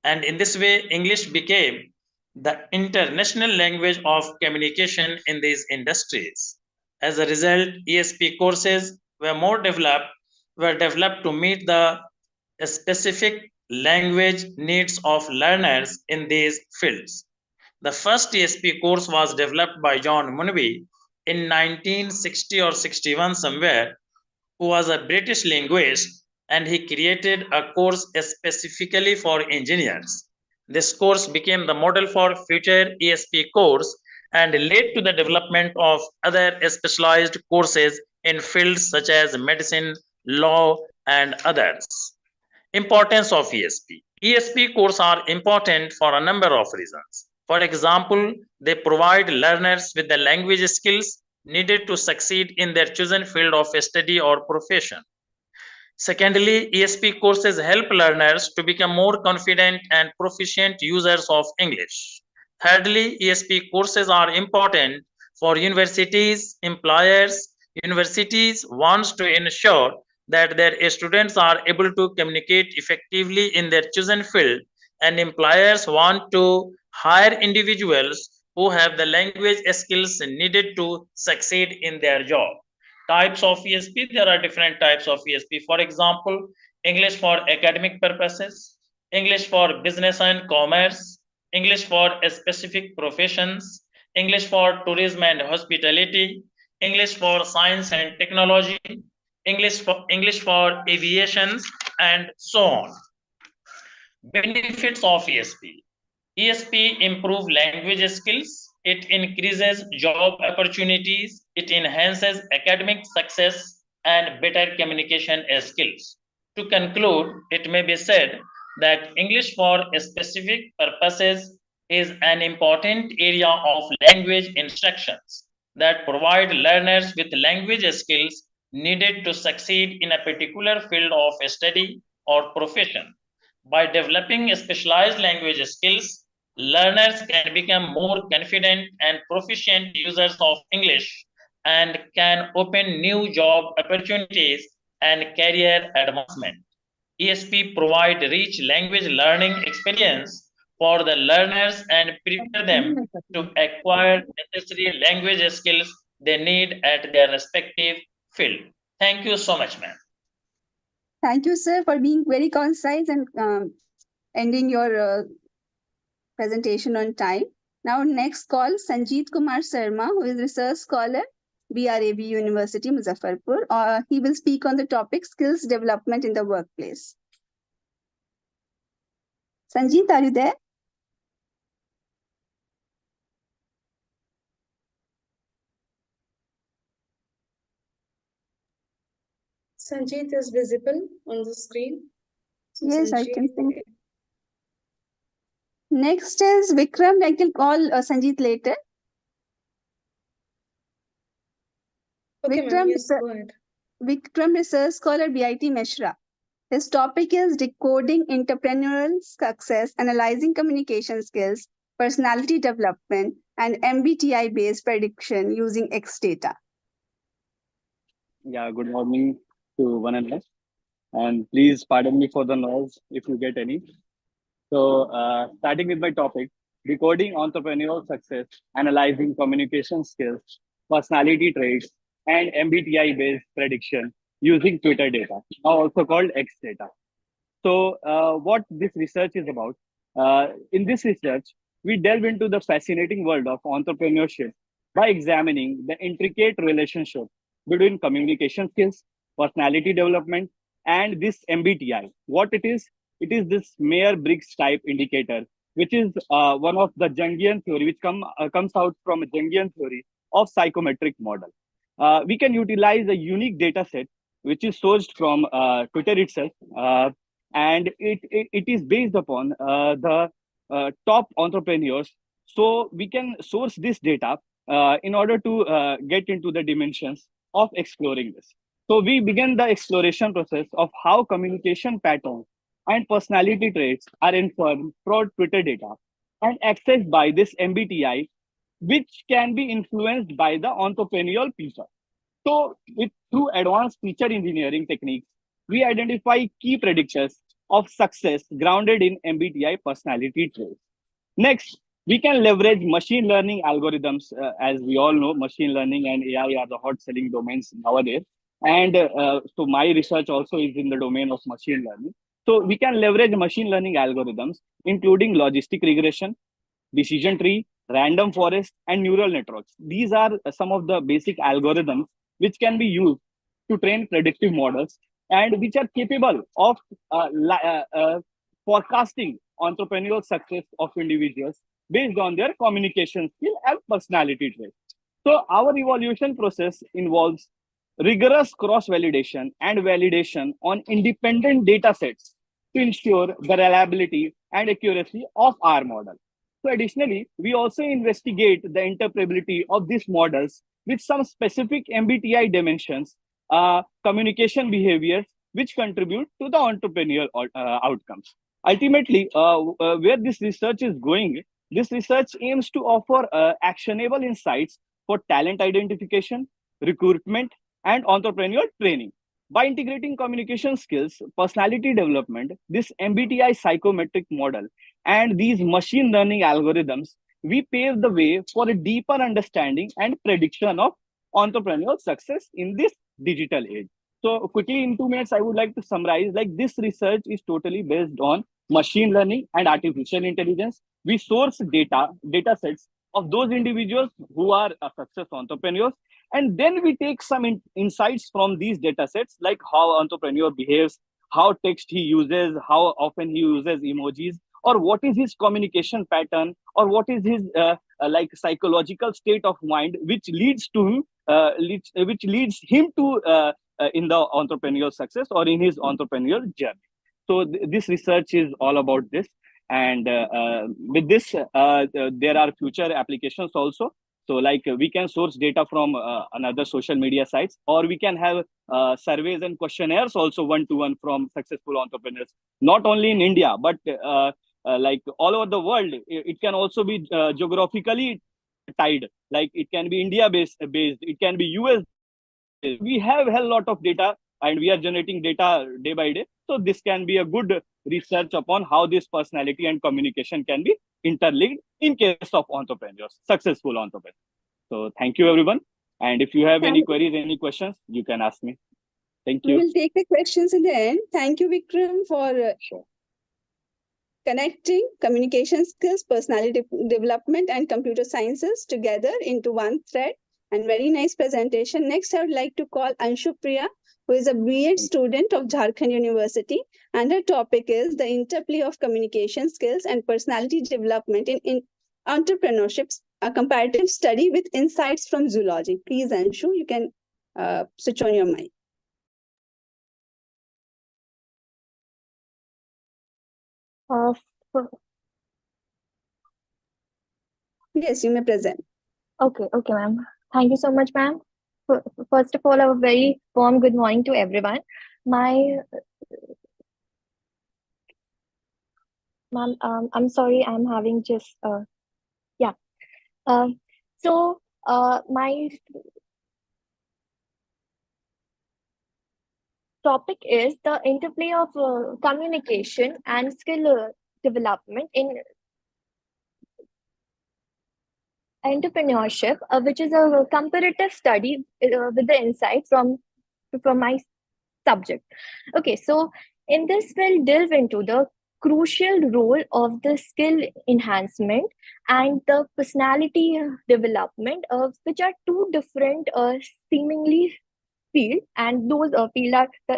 And in this way, English became the international language of communication in these industries. As a result, ESP courses were developed to meet the specific language needs of learners in these fields. The first ESP course was developed by John Munby in 1960 or 61 somewhere, who was a British linguist, and he created a course specifically for engineers. This course became the model for future ESP course and led to the development of other specialized courses in fields such as medicine, law, and others. Importance of ESP. ESP courses are important for a number of reasons. For example, they provide learners with the language skills needed to succeed in their chosen field of study or profession. Secondly, ESP courses help learners to become more confident and proficient users of English. Thirdly, ESP courses are important for universities, employers. Universities wants to ensure that their students are able to communicate effectively in their chosen field, and employers want to hire individuals who have the language skills needed to succeed in their job. Types of ESP, there are different types of ESP. For example, English for academic purposes, English for business and commerce, English for specific professions, English for tourism and hospitality, English for science and technology, English for aviation, and so on. Benefits of ESP. ESP improve language skills, it increases job opportunities, it enhances academic success and better communication skills. To conclude, it may be said that English for specific purposes is an important area of language instructions that provide learners with language skills needed to succeed in a particular field of study or profession. By developing specialized language skills, learners can become more confident and proficient users of English and can open new job opportunities and career advancement. ESP provide rich language learning experience for the learners and prepare them to acquire necessary language skills they need at their respective field. Thank you so much, ma'am. Thank you, sir, for being very concise and ending your presentation on time. Now, next call, Sanjeet Kumar Sharma, who is research scholar, BRAB University, Muzaffarpur. He will speak on the topic skills development in the workplace. Sanjeet, are you there? Sanjeet is visible on the screen. So Yes, I Sanjeet, can see. Next is Vikram. I can call Sanjeet later. Okay, ma'am, Vikram, yes, go ahead. Vikram Research Scholar, BIT Mishra. His topic is decoding entrepreneurial success, analyzing communication skills, personality development, and MBTI-based prediction using X data. Yeah, good morning to one and all. And please pardon me for the noise if you get any. So, starting with my topic, decoding entrepreneurial success, analyzing communication skills, personality traits, and MBTI-based prediction using Twitter data, now also called X data. So, what this research is about, in this research, we delve into the fascinating world of entrepreneurship by examining the intricate relationship between communication skills, personality development, and this MBTI. What it is this Meyer-Briggs type indicator, which is one of the Jungian theory, which comes out from a Jungian theory of psychometric model. We can utilize a unique data set, which is sourced from Twitter itself, and it is based upon the top entrepreneurs. So we can source this data in order to get into the dimensions of exploring this. So we begin the exploration process of how communication patterns and personality traits are inferred from Twitter data and accessed by this MBTI, which can be influenced by the entrepreneurial people. So through advanced feature engineering techniques, we identify key predictors of success grounded in MBTI personality traits. Next, we can leverage machine learning algorithms. As we all know, machine learning and AI are the hot selling domains nowadays. And so my research also is in the domain of machine learning. So we can leverage machine learning algorithms, including logistic regression, decision tree, random forest, and neural networks. These are some of the basic algorithms which can be used to train predictive models and which are capable of forecasting entrepreneurial success of individuals based on their communication skill and personality traits. So our evaluation process involves rigorous cross-validation and validation on independent data sets to ensure the reliability and accuracy of our model. So additionally, we also investigate the interpretability of these models with some specific MBTI dimensions, communication behaviors, which contribute to the entrepreneurial outcomes. Ultimately, where this research is going, this research aims to offer actionable insights for talent identification, recruitment, and entrepreneurial training. By integrating communication skills, personality development, this MBTI psychometric model, and these machine learning algorithms, we pave the way for a deeper understanding and prediction of entrepreneurial success in this digital age. So quickly in 2 minutes, I would like to summarize, like this research is totally based on machine learning and artificial intelligence. We source data sets of those individuals who are success entrepreneurs. And then we take some insights from these data sets, like how entrepreneur behaves, how text he uses, how often he uses emojis, or what is his communication pattern, or what is his like psychological state of mind, which leads to him, which leads him to in the entrepreneurial success or in his entrepreneurial journey. So this research is all about this. And with this, there are future applications also. So like we can source data from another social media sites, or we can have surveys and questionnaires also one-to-one from successful entrepreneurs, not only in India, but like all over the world. It can also be geographically tied, like it can be India based, it can be US. We have a hell lot of data and we are generating data day by day. So this can be a good research upon how this personality and communication can be interlinked in case of entrepreneurs, successful entrepreneurs. So thank you, everyone. And if you have any queries, any questions, you can ask me. Thank you. We will take the questions in the end. Thank you, Vikram, for connecting communication skills, personality development, and computer sciences together into one thread. And very nice presentation. Next, I would like to call Anshu Priya, who is a B.Ed student of Jharkhand University. And her topic is the interplay of communication skills and personality development in entrepreneurship, a comparative study with insights from zoology. Please, Anshu, you can switch on your mic. Yes, you may present. Okay, ma'am. Thank you so much, ma'am. First of all, a very warm good morning to everyone. Ma'am, I'm sorry, I'm having just yeah. So my topic is the interplay of communication and skill development in entrepreneurship, which is a comparative study with the insight from my subject. Okay, so in this we'll delve into the crucial role of the skill enhancement and the personality development, which are two different seemingly field, and those field are the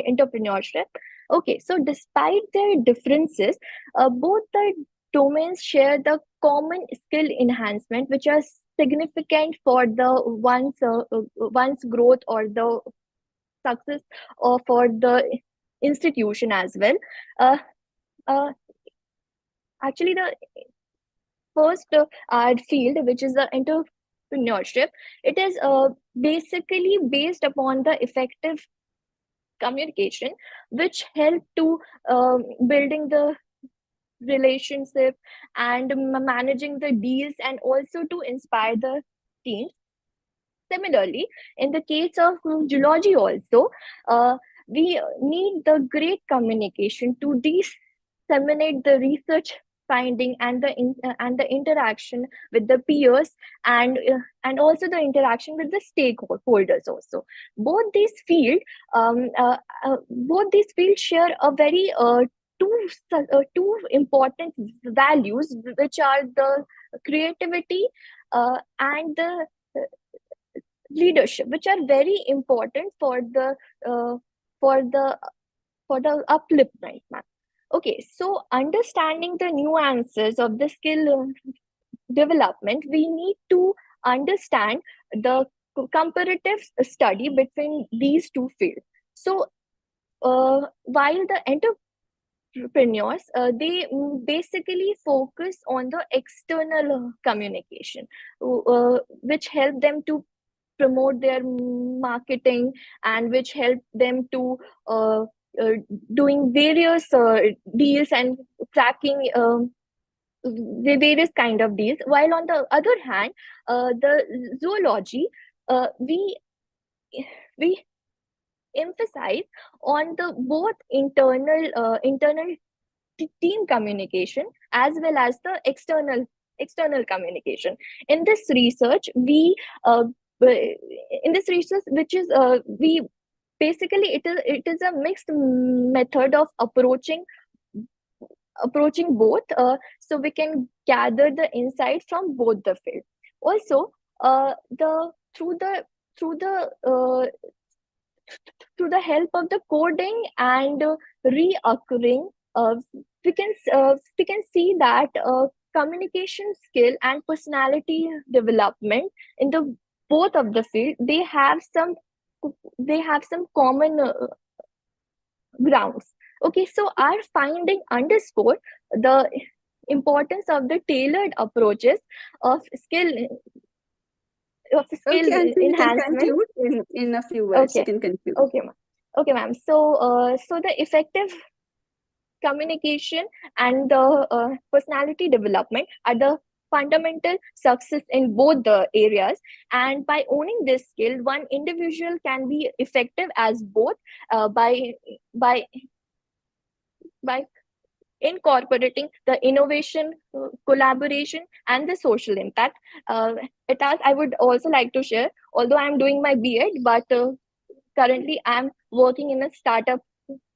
entrepreneurship. Okay, so despite their differences, both the domains share the common skill enhancement, which are significant for the one's growth or the success or for the institution as well. Uh, uh, Actually, the first field, which is the entrepreneurship, it is basically based upon the effective communication, which help to building the relationship and managing the deals, and also to inspire the teams. Similarly, in the case of geology also, we need the great communication to disseminate the research finding and the interaction with the peers, and also the interaction with the stakeholders also. Both these field both these fields share a very two important values, which are the creativity and the leadership, which are very important for the uh, for the upliftment, ma'am. Okay, so understanding the nuances of the skill development, we need to understand the comparative study between these two fields. So while the entrepreneurs, they basically focus on the external communication, which help them to promote their marketing, and which help them to doing various deals and tracking the various kind of deals. While on the other hand, the zoology, we emphasize on the both internal team communication as well as the external communication. In this research, which is we basically, it is a mixed method of approaching both, so we can gather the insight from both the fields. Also, through the help of the coding and reoccurring, we can see that communication skill and personality development in the both of the field, they have some common grounds. Okay, so our finding underscore the importance of the tailored approaches of skill Okay, and you can enhancement. conclude in a few words. You Okay. can conclude. Okay, ma'am. Okay, ma'am. So, the effective communication and the personality development are the fundamental success in both the areas. And by owning this skill, one individual can be effective as both by incorporating the innovation, collaboration, and the social impact. I would also like to share, although I'm doing my B.Ed, but currently I'm working in a startup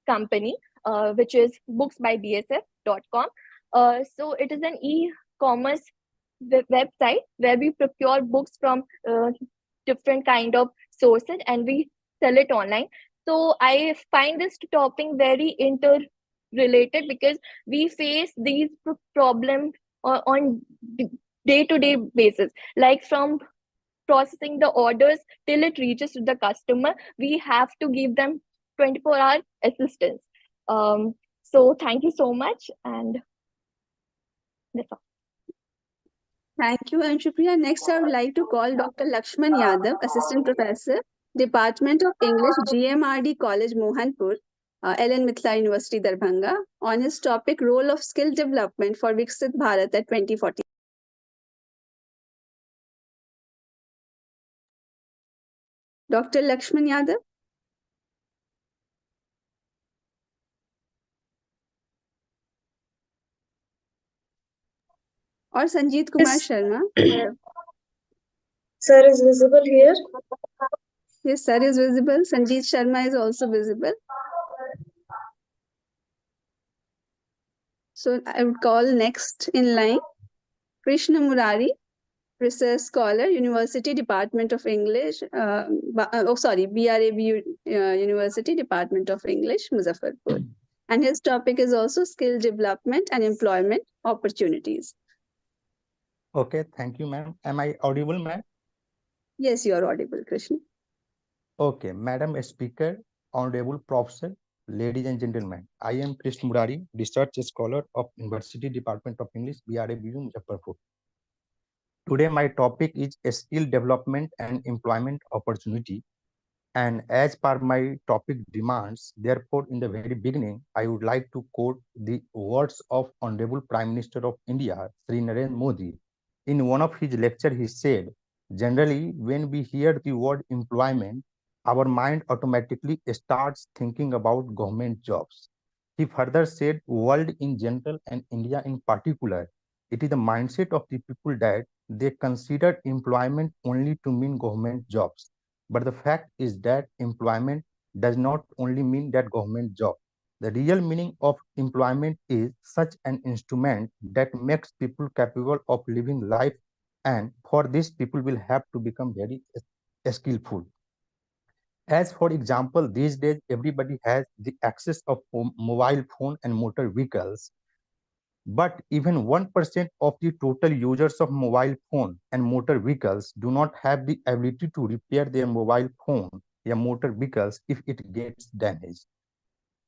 company, which is booksbybsf.com. So it is an e-commerce website where we procure books from different kind of sources and we sell it online. So I find this topic very interrelated, because we face these problems on day-to-day basis, like from processing the orders till it reaches to the customer, we have to give them 24-hour assistance. So thank you so much, and that's all. Thank you, Anshupriya. Next, I would like to call Dr. Lakshman Yadav, Assistant Professor, Department of English, GMRD College, Mohanpur, Ellen Mithla University, Darbhanga, on his topic, Role of Skill Development for Viksit Bharat at 2040. Dr. Lakshman Yadav. Or Sanjeet Kumar Yes. Sharma. Sir is visible here. Yes, sir is visible. Sanjeet Sharma is also visible. So I would call next in line Krishna Murari, research scholar, University Department of English. BRAB University Department of English, Muzaffarpur. And his topic is also skill development and employment opportunities. Okay, thank you, ma'am. Am I audible, ma'am? Yes, you are audible, Krishna. Okay, Madam Speaker, Honorable Professor, ladies and gentlemen, I am Krishna Murari, research scholar of University Department of English, BRABU, Muzaffarpur. Today, my topic is skill development and employment opportunity. And as per my topic demands, therefore, in the very beginning, I would like to quote the words of Honorable Prime Minister of India, Sri Narendra Modi. In one of his lecture, he said, generally, when we hear the word employment, our mind automatically starts thinking about government jobs. He further said, world in general and India in particular, it is the mindset of the people that they consider employment only to mean government jobs. But the fact is that employment does not only mean that government job. The real meaning of employment is such an instrument that makes people capable of living life, and for this people will have to become very skillful. As for example, these days everybody has the access of mobile phone and motor vehicles, but even 1% of the total users of mobile phone and motor vehicles do not have the ability to repair their mobile phone or motor vehicles if it gets damaged.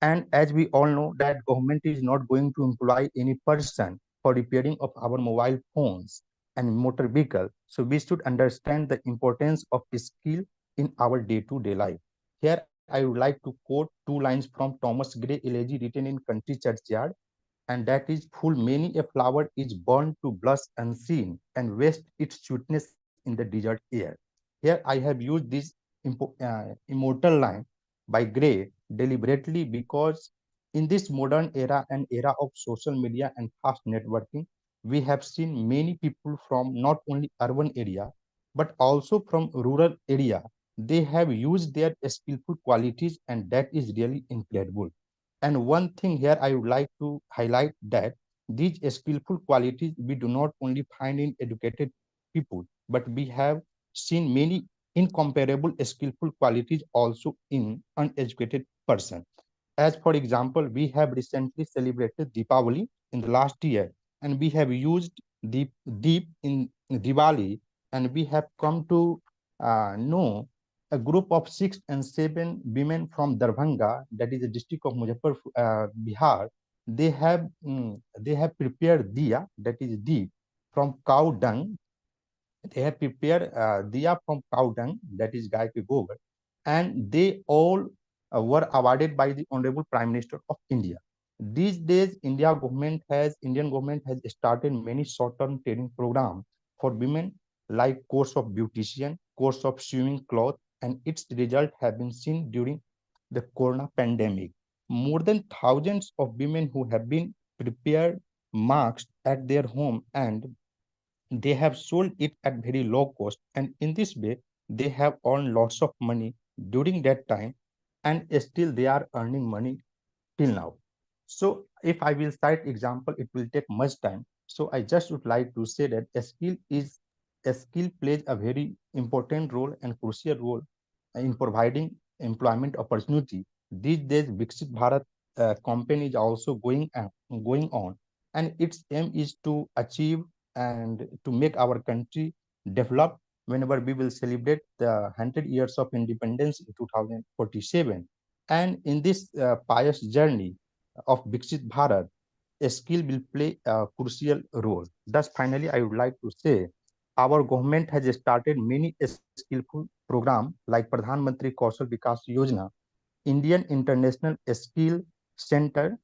And as we all know that government is not going to employ any person for repairing of our mobile phones and motor vehicle. So we should understand the importance of skill in our day-to-day life. Here I would like to quote 2 lines from Thomas Gray Elegy written in Country Churchyard, and that is, full many a flower is burned to blush unseen and waste its sweetness in the desert air. Here I have used this immortal line by Gray deliberately because in this modern era, an era of social media and fast networking, we have seen many people from not only urban area, but also from rural area. They have used their skillful qualities, and that is really incredible. And one thing here I would like to highlight that these skillful qualities we do not only find in educated people, but we have seen many incomparable skillful qualities also in uneducated person. As for example, we have recently celebrated Deepavali in the last year, and we have used Deep in Diwali, and we have come to know a group of 6 and 7 women from Darbhanga, that is the district of Muzaffarpur, Bihar. They have prepared diya, that is deep, from cow dung. They have prepared diya from cow dung, that is Gai Ke Gobar, and they all were awarded by the Honorable Prime Minister of India. These days, Indian government has started many short-term training programs for women, like course of beautician, course of sewing cloth, and its result have been seen during the corona pandemic. More than thousands of women who have been prepared masks at their home, and they have sold it at very low cost, and in this way they have earned lots of money during that time, and still they are earning money till now. So if I will cite example, it will take much time. So I just would like to say that a skill plays a very important role and crucial role in providing employment opportunity. These days, Viksit Bharat campaign is also going on, and its aim is to achieve and to make our country develop whenever we will celebrate the 100 years of independence in 2047. And in this pious journey of Viksit Bharat, a skill will play a crucial role. Thus, finally, I would like to say our government has started many skillful programs like Pradhan Mantri Kaushal Vikas Yojana, Indian International Skill Center,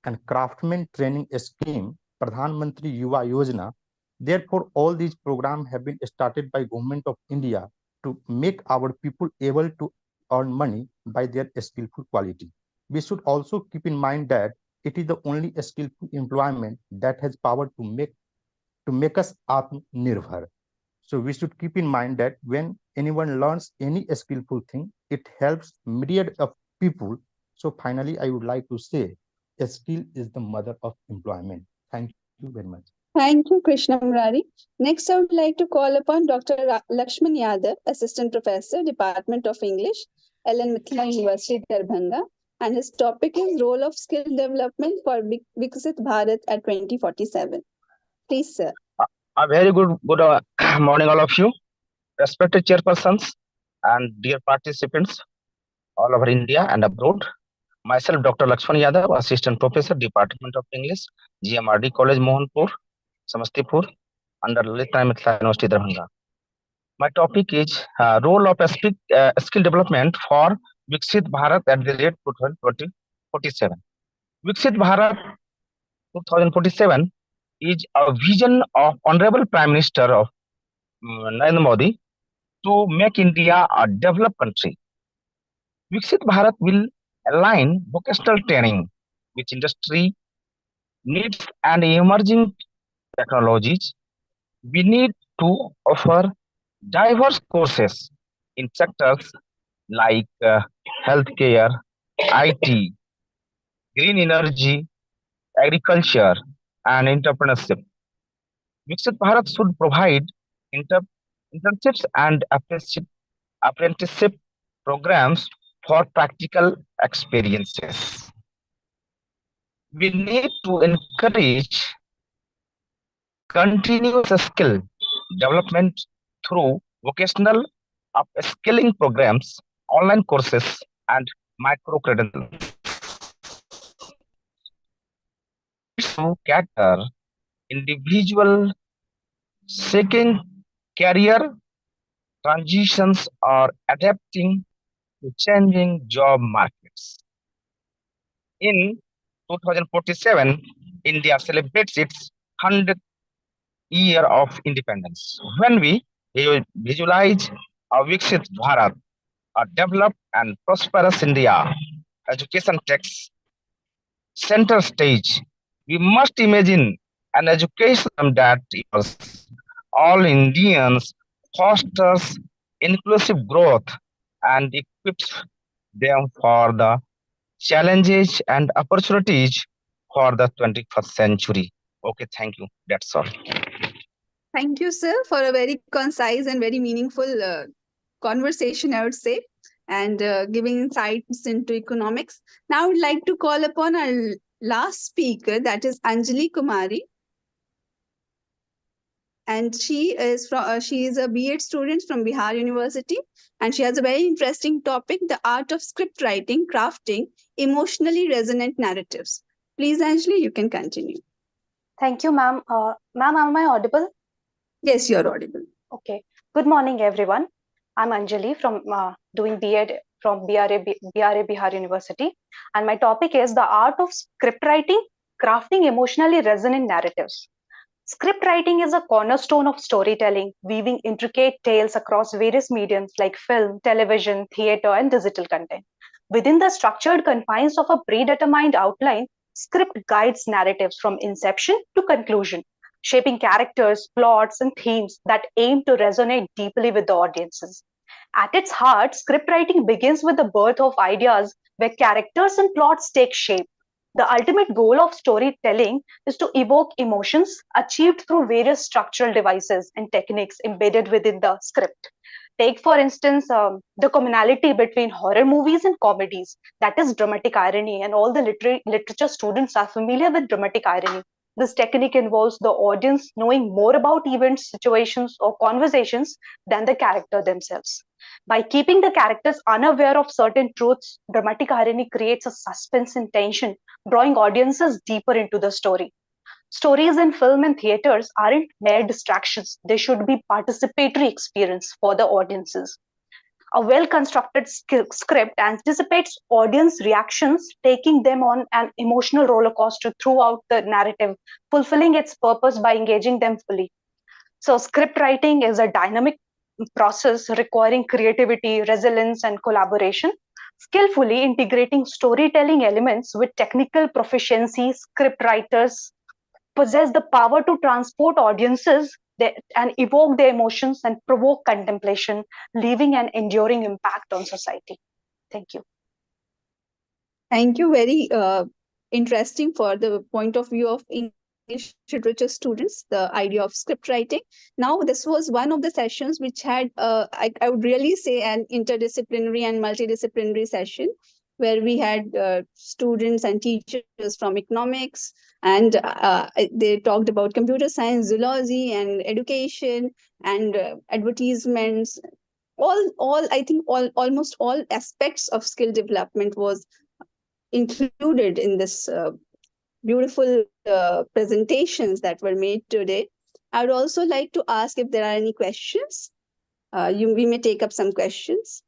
and Craftsman Training Scheme, Pradhan Mantri Yuva Yojana. Therefore, all these programs have been started by Government of India to make our people able to earn money by their skillful quality. We should also keep in mind that it is the only skillful employment that has power to make us Atmanirbhar. So we should keep in mind that when anyone learns any skillful thing, it helps myriad of people. So finally, I would like to say A skill is the mother of employment. Thank you very much. Thank you, Krishna Murari. Next, I would like to call upon Dr. Lakshman Yadav, Assistant Professor, Department of English, Ellen Mithila University, Darbhanga, and his topic is Role of Skill Development for Viksit Bharat at 2047. Please, sir. A very good morning, all of you, respected chairpersons and dear participants all over India and abroad. Myself, Dr. Lakshman Yadav, Assistant Professor, Department of English, GMRD College, Mohanpur, Samastipur, under Lalit Narayan Mithila University, Darbhanga. My topic is role of skill development for Viksit Bharat at the rate 2047. Viksit Bharat 2047 is a vision of Honorable Prime Minister of Narendra Modi to make India a developed country. Viksit Bharat will align vocational training with industry needs and emerging technologies. We need to offer diverse courses in sectors like healthcare, IT, green energy, agriculture, and entrepreneurship. Viksit Bharat should provide internships and apprenticeship programs for practical experiences. We need to encourage continuous skill development through vocational upskilling programs, online courses, and micro credentials. To cater individual seeking career transitions or adapting to changing job markets. In 2047, India celebrates its 100th year of independence. When we visualize a Viksit Bharat, a developed and prosperous India, education takes center stage. We must imagine an education that is all Indians, fosters inclusive growth, and equips them for the challenges and opportunities for the 21st century. Okay, thank you. That's all. Thank you, sir, for a very concise and very meaningful conversation, I would say, and giving insights into economics. Now, I would like to call upon our last speaker, that is Anjali Kumari. And she is a B.Ed student from Bihar University, and she has a very interesting topic, the art of script writing, crafting emotionally resonant narratives. Please, Anjali, you can continue. Thank you, ma'am. Ma'am, am I audible? Yes, you're audible. Okay. Good morning, everyone. I'm Anjali from doing B.Ed from BRA Bihar University, and my topic is the art of script writing, crafting emotionally resonant narratives. Script writing is a cornerstone of storytelling, weaving intricate tales across various mediums like film, television, theater, and digital content. Within the structured confines of a predetermined outline, script guides narratives from inception to conclusion, shaping characters, plots, and themes that aim to resonate deeply with the audiences. At its heart, script writing begins with the birth of ideas where characters and plots take shape. The ultimate goal of storytelling is to evoke emotions achieved through various structural devices and techniques embedded within the script. Take, for instance, the commonality between horror movies and comedies, that is dramatic irony, and all the literature students are familiar with dramatic irony. This technique involves the audience knowing more about events, situations, or conversations than the character themselves. By keeping the characters unaware of certain truths, dramatic irony creates a suspense and tension, drawing audiences deeper into the story. Stories in film and theaters aren't mere distractions. They should be participatory experience for the audiences. A well-constructed script anticipates audience reactions, taking them on an emotional roller coaster throughout the narrative, fulfilling its purpose by engaging them fully. So script writing is a dynamic process requiring creativity, resilience, and collaboration. Skillfully integrating storytelling elements with technical proficiency, script writers possess the power to transport audiences and evoke their emotions and provoke contemplation, leaving an enduring impact on society. Thank you. Thank you. Very interesting for the point of view of English literature students, the idea of script writing. Now, this was one of the sessions which had, I would really say, an interdisciplinary and multidisciplinary session, where we had students and teachers from economics, and they talked about computer science, zoology, and education, and advertisements. I think almost all aspects of skill development was included in this beautiful presentations that were made today. I would also like to ask if there are any questions. We may take up some questions.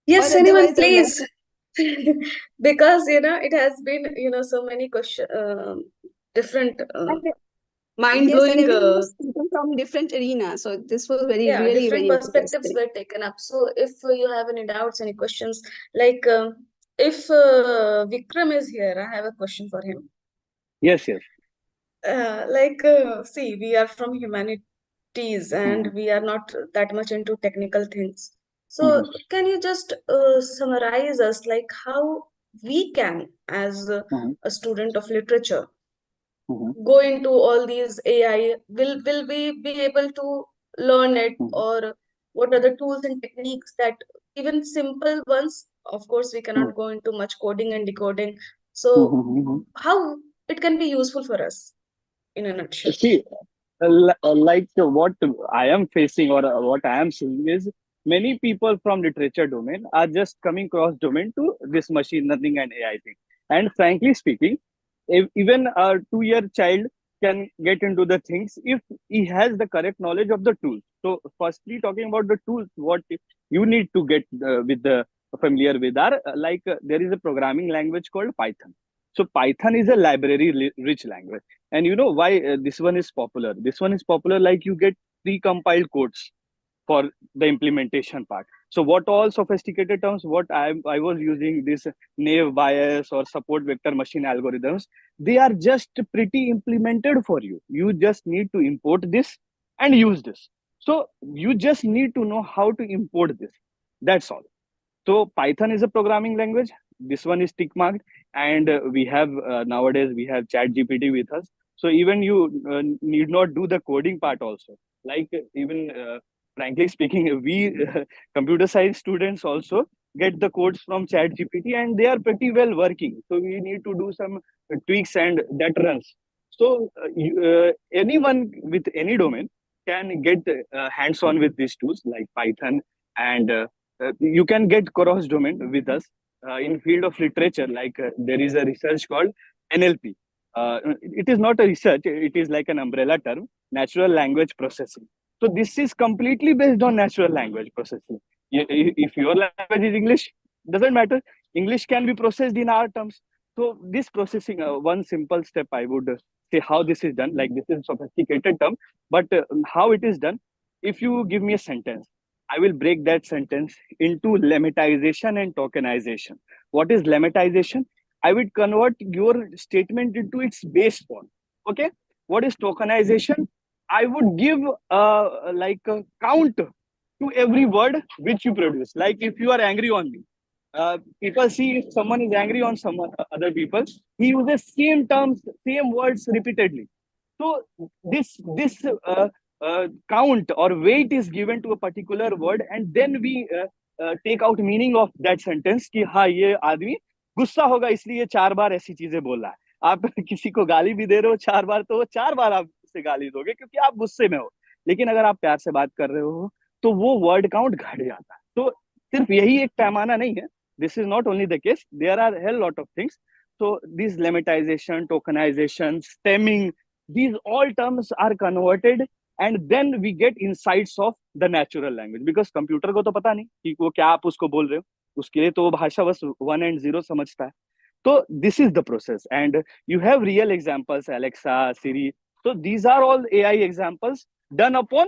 Yes, Or anyone, otherwise, I would like please. Because, it has been, so many question, different yes, and mind-blowing, everyone was speaking from different arenas. So this was yeah, really different very perspectives interesting. were taken up. So if you have any doubts, any questions, like if Vikram is here, I have a question for him. Yes, yes. See, we are from humanities and we are not that much into technical things. So can you just summarize us, like how we can, as a student of literature, go into all these AI? Will we be able to learn it, or what are the tools and techniques that, even simple ones? Of course, we cannot go into much coding and decoding. So how it can be useful for us in a nutshell? See, like what I am facing or what I am seeing is many people from literature domain are just coming cross domain to this machine learning and AI thing. And frankly speaking, if even a 2-year child can get into the things if he has the correct knowledge of the tools. So, firstly, talking about the tools, what you need to get with the familiar with are there is a programming language called Python. So Python is a library rich language. And you know why this one is popular? This one is popular like you get pre-compiled codes for the implementation part. So what all sophisticated terms, what I was using this naive Bayes or support vector machine algorithms, they are just pretty implemented for you. You just need to import this and use this. So you just need to know how to import this. That's all. So Python is a programming language. This one is tick marked, and we have nowadays we have ChatGPT with us. So even you need not do the coding part also. Like even frankly speaking, we computer science students also get the codes from ChatGPT, and they are pretty well working. So we need to do some tweaks, and that runs. So anyone with any domain can get hands-on with these tools like Python, and you can get cross domain with us in field of literature. Like there is a research called NLP. It is not a research, it is like an umbrella term, natural language processing. So this is completely based on natural language processing. If your language is English, doesn't matter. English can be processed in our terms. So this processing, one simple step I would say how this is done. Like this is a sophisticated term, but how it is done. If you give me a sentence, I will break that sentence into lemmatization and tokenization. What is lemmatization? I would convert your statement into its base form. Okay. What is tokenization? I would give like a count to every word which you produce. Like if you are angry on me, people see if someone is angry on someone other people, he uses same terms, same words repeatedly. So this count or weight is given to a particular word, and then we take out meaning of that sentence कि हाँ ये आदमी गुस्सा होगा इसलिए ये 4 बार ऐसी चीजें बोल रहा है. आप किसी को गाली भी दे रहे हो 4 बार तो वो 4 बार आप से गाली दोगे क्योंकि आप गुस्से में हो. लेकिन अगर आप प्यार से बात कर रहे हो तो वो वर्ड काउंट घट जाता है. तो सिर्फ यही एक पैमाना नहीं है. This is not only the case. There are a hell lot of things. So these lemmatization, tokenization, stemming, these all terms are converted, and then we get insights of the natural language. Because computer को तो पता नहीं कि वो क्या आप उसको बोल रहे हो. उसके लिए तो वो भाषा बस 1 and 0 समझता है. So this is the process, and you have real examples, Alexa, Siri. So these are all AI examples done upon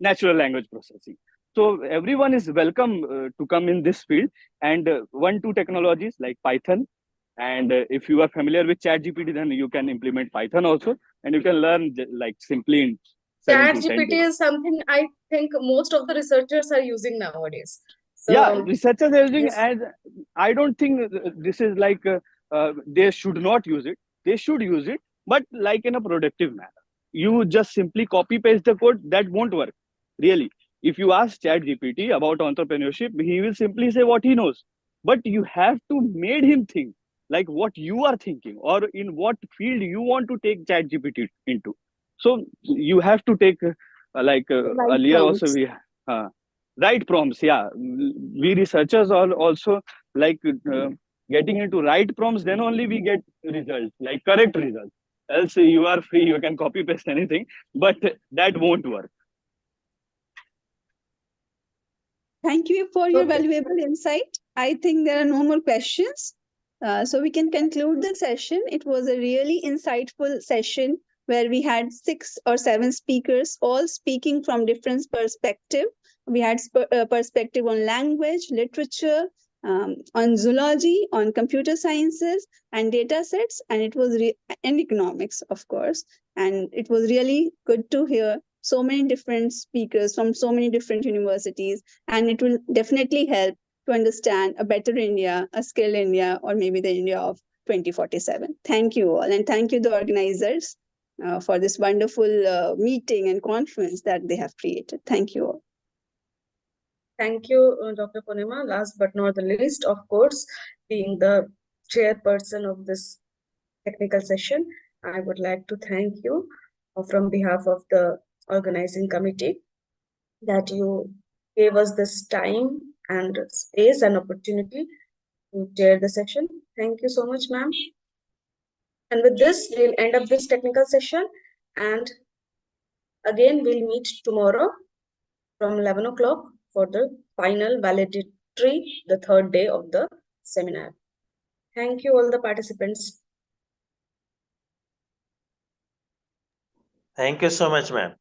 natural language processing. So everyone is welcome to come in this field, and 1-2 technologies like Python. And if you are familiar with ChatGPT, then you can implement Python also. and you can learn like simply in 7 to 10 ChatGPT days. is something I think most of the researchers are using nowadays. So, Yeah, researchers are using, yes. and I don't think this is like they should not use it. They should use it, but like in a productive manner. You just simply copy paste the code, that won't work. Really, if you ask ChatGPT about entrepreneurship, he will simply say what he knows. But you have to made him think like what you are thinking, or in what field you want to take ChatGPT into. So you have to take Right earlier also prompts. we right prompts. Yeah, we researchers are also like getting into right prompts, then only we get results, like correct results. Else you are free, you can copy paste anything, but that won't work. Thank you for your Okay. valuable insight. I think there are no more questions. So we can conclude the session. It was a really insightful session where we had 6 or 7 speakers, all speaking from different perspective. We had perspective on language, literature, on zoology, on computer sciences and data sets, and it was and economics, of course. And it was really good to hear so many different speakers from so many different universities, and it will definitely help to understand a better India, a skilled India, or maybe the India of 2047. Thank you all, and thank you the organizers for this wonderful meeting and conference that they have created. Thank you all. Thank you, Dr. Purnima. Last but not the least, of course, being the chairperson of this technical session, I would like to thank you from behalf of the organizing committee that you gave us this time and space and opportunity to chair the session. Thank you so much, ma'am. And with this, we'll end up this technical session. And again, we'll meet tomorrow from 11 o'clock for the final valedictory, the third day of the seminar. Thank you, all the participants. Thank you so much, ma'am.